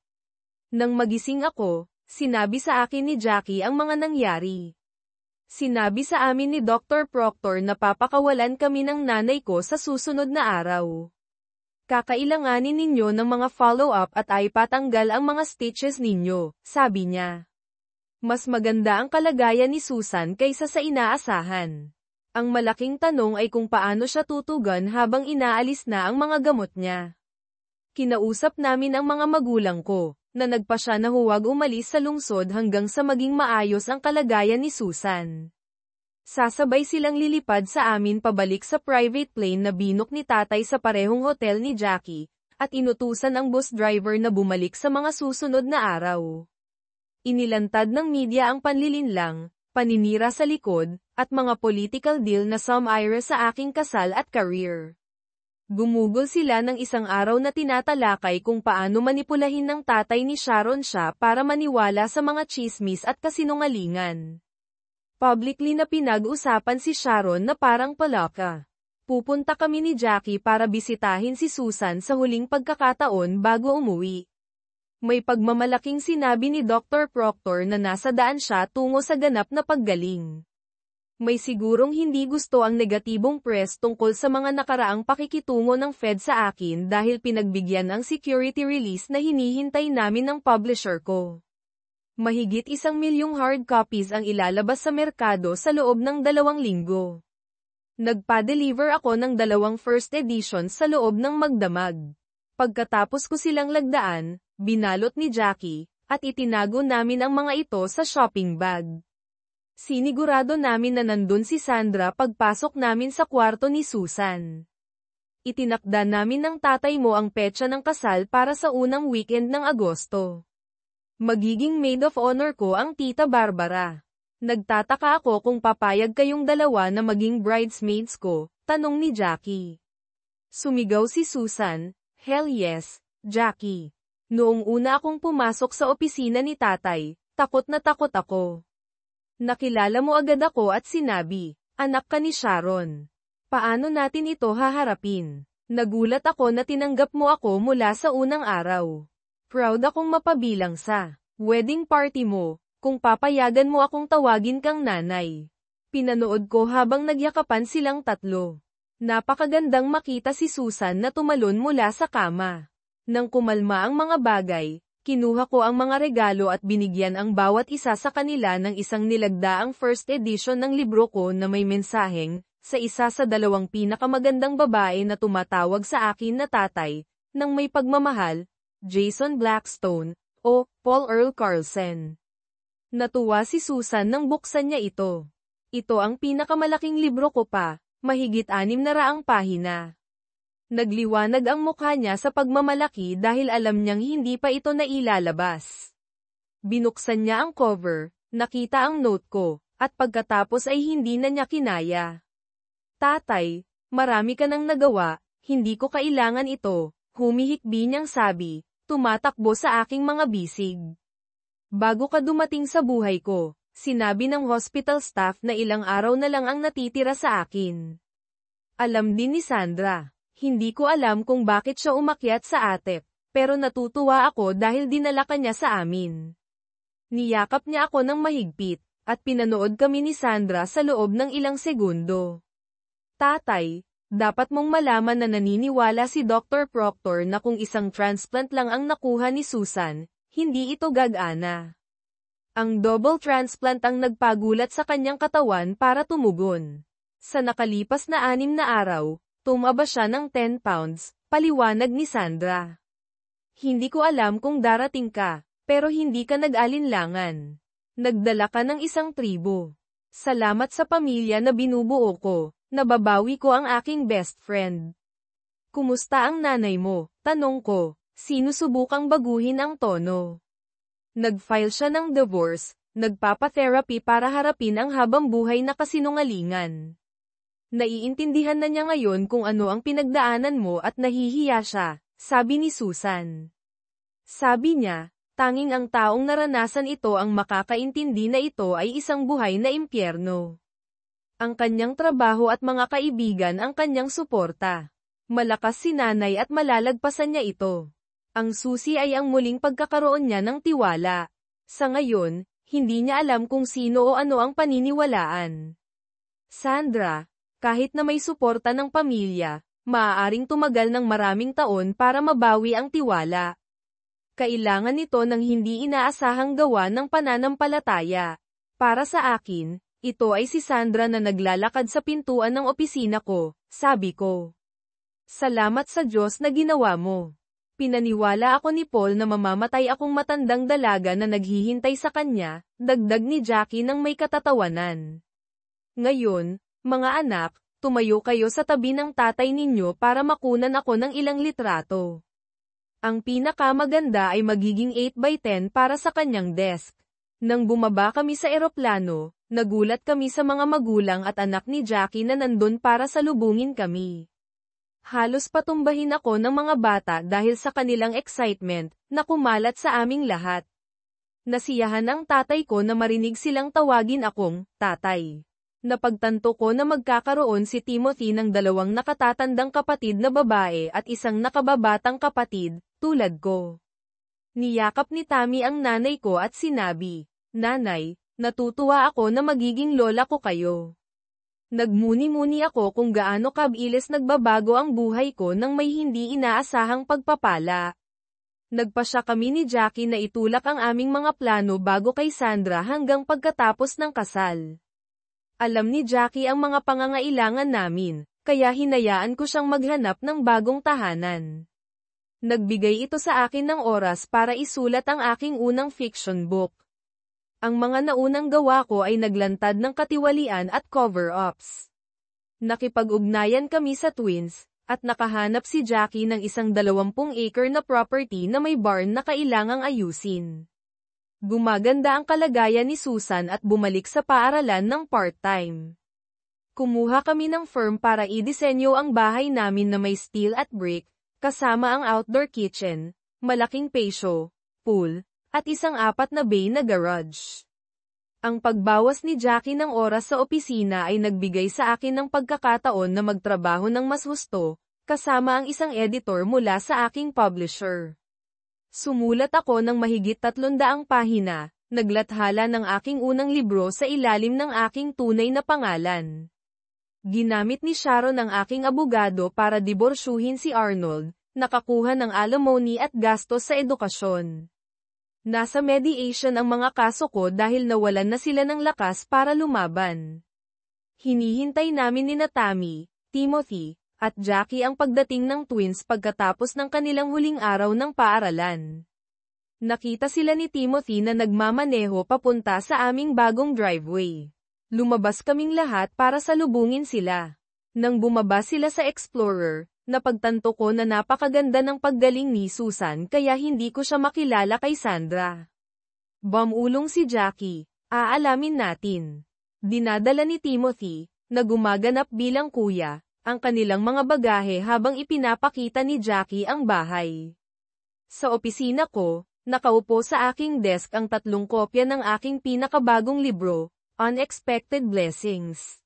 Nang magising ako, Sinabi sa akin ni Jackie ang mga nangyari. Sinabi sa amin ni Dr. Proctor na papakawalan kami ng nanay ko sa susunod na araw. Kakailanganin ninyo ng mga follow-up at ay patanggal ang mga stitches ninyo, sabi niya. Mas maganda ang kalagayan ni Susan kaysa sa inaasahan. Ang malaking tanong ay kung paano siya tutugan habang inaalis na ang mga gamot niya. Kinausap namin ang mga magulang ko, na nagpasya na huwag umalis sa lungsod hanggang sa maging maayos ang kalagayan ni Susan. Sasabay silang lilipad sa amin pabalik sa private plane na binok ni tatay sa parehong hotel ni Jackie, at inutusan ang bus driver na bumalik sa mga susunod na araw. Inilantad ng media ang panlilinlang, paninira sa likod, at mga political deal na sumire sa aking kasal at career. Gumugol sila ng isang araw na tinatalakay kung paano manipulahin ng tatay ni Sharon siya para maniwala sa mga chismis at kasinungalingan. Publicly na pinag-usapan si Sharon na parang palaka. Pupunta kami ni Jackie para bisitahin si Susan sa huling pagkakataon bago umuwi. May pagmamalaking sinabi ni Dr. Proctor na nasa daan siya tungo sa ganap na paggaling. May sigurong hindi gusto ang negatibong press tungkol sa mga nakaraang pakikitungo ng Fed sa akin dahil pinagbigyan ang security release na hinihintay namin ng publisher ko. Mahigit 1 milyong hard copies ang ilalabas sa merkado sa loob ng 2 linggo. Nagpa-deliver ako ng 2 first editions sa loob ng magdamag. Pagkatapos ko silang lagdaan, binalot ni Jackie, at itinago namin ang mga ito sa shopping bag. Sinigurado namin na nandun si Sandra pagpasok namin sa kwarto ni Susan. Itinakda namin ng tatay mo ang petsa ng kasal para sa unang weekend ng Agosto. Magiging maid of honor ko ang tita Barbara. Nagtataka ako kung papayag kayong dalawa na maging bridesmaids ko, tanong ni Jackie. Sumigaw si Susan, hell yes, Jackie. Noong una akong pumasok sa opisina ni tatay, takot na takot ako. Nakilala mo agad ako at sinabi, anak ka ni Sharon. Paano natin ito haharapin? Nagulat ako na tinanggap mo ako mula sa unang araw. Proud akong mapabilang sa wedding party mo, kung papayagan mo akong tawagin kang nanay. Pinanood ko habang nagyakapan silang tatlo. Napakagandang makita si Susan na tumalon mula sa kama. Nang kumalma ang mga bagay, kinuha ko ang mga regalo at binigyan ang bawat isa sa kanila ng isang nilagdaang first edition ng libro ko na may mensaheng, sa isa sa 2 pinakamagandang babae na tumatawag sa akin na tatay, ng may pagmamahal, Jason Blackstone, o Paul Earl Carlson. Natuwa si Susan nang buksan niya ito. Ito ang pinakamalaking libro ko pa, mahigit 600 pahina. Nagliwanag ang mukha niya sa pagmamalaki dahil alam niyang hindi pa ito nailalabas. Binuksan niya ang cover, nakita ang note ko, at pagkatapos ay hindi na niya kinaya. Tatay, marami ka nang nagawa, hindi ko kailangan ito, humihikbi niyang sabi, tumatakbo sa aking mga bisig. Bago ka dumating sa buhay ko, sinabi ng hospital staff na ilang araw na lang ang natitira sa akin. Alam din ni Sandra. Hindi ko alam kung bakit siya umakyat sa atep, pero natutuwa ako dahil dinala ka niya sa amin. Niyakap niya ako ng mahigpit, at pinanood kami ni Sandra sa loob ng ilang segundo. Tatay, dapat mong malaman na naniniwala si Dr. Proctor na kung isang transplant lang ang nakuha ni Susan, hindi ito gagana. Ang double transplant ang nagpagulat sa kanyang katawan para tumugon. Sa nakalipas na 6 na araw, tumaba siya ng 10 pounds, paliwanag ni Sandra. Hindi ko alam kung darating ka, pero hindi ka nag-alinlangan. Nagdala ka ng isang tribo. Salamat sa pamilya na binubuo ko, nababawi ko ang aking best friend. Kumusta ang nanay mo? Tanong ko, sinusubukang baguhin ang tono. Nag-file siya ng divorce, nagpapa-therapy para harapin ang habang buhay na kasinungalingan. Naiintindihan na niya ngayon kung ano ang pinagdaanan mo at nahihiya siya, sabi ni Susan. Sabi niya, tanging ang taong naranasan ito ang makakaintindi na ito ay isang buhay na impyerno. Ang kanyang trabaho at mga kaibigan ang kanyang suporta. Malakas si nanay at malalagpasan niya ito. Ang susi ay ang muling pagkakaroon niya ng tiwala. Sa ngayon, hindi niya alam kung sino o ano ang paniniwalaan. Sandra, kahit na may suporta ng pamilya, maaaring tumagal ng maraming taon para mabawi ang tiwala. Kailangan nito ng hindi inaasahang gawa ng pananampalataya. Para sa akin, ito ay si Sandra na naglalakad sa pintuan ng opisina ko, sabi ko. Salamat sa Diyos na ginawa mo. Pinaniwala ako ni Paul na mamamatay akong matandang dalaga na naghihintay sa kanya, dagdag ni Jackie ng may katatawanan. Ngayon, mga anak, tumayo kayo sa tabi ng tatay ninyo para makunan ako ng ilang litrato. Ang pinakamaganda ay magiging 8x10 para sa kanyang desk. Nang bumaba kami sa eroplano, nagulat kami sa mga magulang at anak ni Jackie na nandun para salubungin kami. Halos patumbahin ako ng mga bata dahil sa kanilang excitement, na kumalat sa aming lahat. Nasiyahan ang tatay ko na marinig silang tawagin akong, tatay. Napagtanto ko na magkakaroon si Timothy ng 2 nakatatandang kapatid na babae at isang nakababatang kapatid, tulad ko. Niyakap ni Tammy ang nanay ko at sinabi, Nanay, natutuwa ako na magiging lola ko kayo. Nagmuni-muni ako kung gaano kabilis nagbabago ang buhay ko nang may hindi inaasahang pagpapala. Nagpasya kami ni Jackie na itulak ang aming mga plano bago kay Sandra hanggang pagkatapos ng kasal. Alam ni Jackie ang mga pangangailangan namin, kaya hinayaan ko siyang maghanap ng bagong tahanan. Nagbigay ito sa akin ng oras para isulat ang aking unang fiction book. Ang mga naunang gawa ko ay naglantad ng katiwalian at cover-ups. Nakipag-ugnayan kami sa twins, at nakahanap si Jackie ng isang 20-acre na property na may barn na kailangang ayusin. Gumaganda ang kalagayan ni Susan at bumalik sa paaralan ng part-time. Kumuha kami ng firm para idisenyo ang bahay namin na may steel at brick, kasama ang outdoor kitchen, malaking patio, pool, at isang 4 na bay na garage. Ang pagbawas ni Jackie ng oras sa opisina ay nagbigay sa akin ng pagkakataon na magtrabaho ng mas husto, kasama ang isang editor mula sa aking publisher. Sumulat ako ng mahigit 300 pahina, naglathala ng aking unang libro sa ilalim ng aking tunay na pangalan. Ginamit ni Sharon ang aking abogado para diborsyuhin si Arnold, nakakuha ng alimony at gastos sa edukasyon. Nasa mediation ang mga kaso ko dahil nawalan na sila ng lakas para lumaban. Hinihintay namin ni Tammy, Timothy, at Jackie ang pagdating ng twins pagkatapos ng kanilang huling araw ng paaralan. Nakita sila ni Timothy na nagmamaneho papunta sa aming bagong driveway. Lumabas kaming lahat para salubungin sila. Nang bumaba sila sa Explorer, napagtanto ko na napakaganda ng paggaling ni Susan kaya hindi ko siya makilala kay Sandra. Bumulong si Jackie, aalamin natin. Dinadala ni Timothy, na gumaganap bilang kuya, ang kanilang mga bagahe habang ipinapakita ni Jackie ang bahay. Sa opisina ko, nakaupo sa aking desk ang 3 kopya ng aking pinakabagong libro, Unexpected Blessings.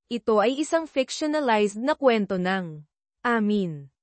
Ito ay isang fictionalized na kwento ng Amin.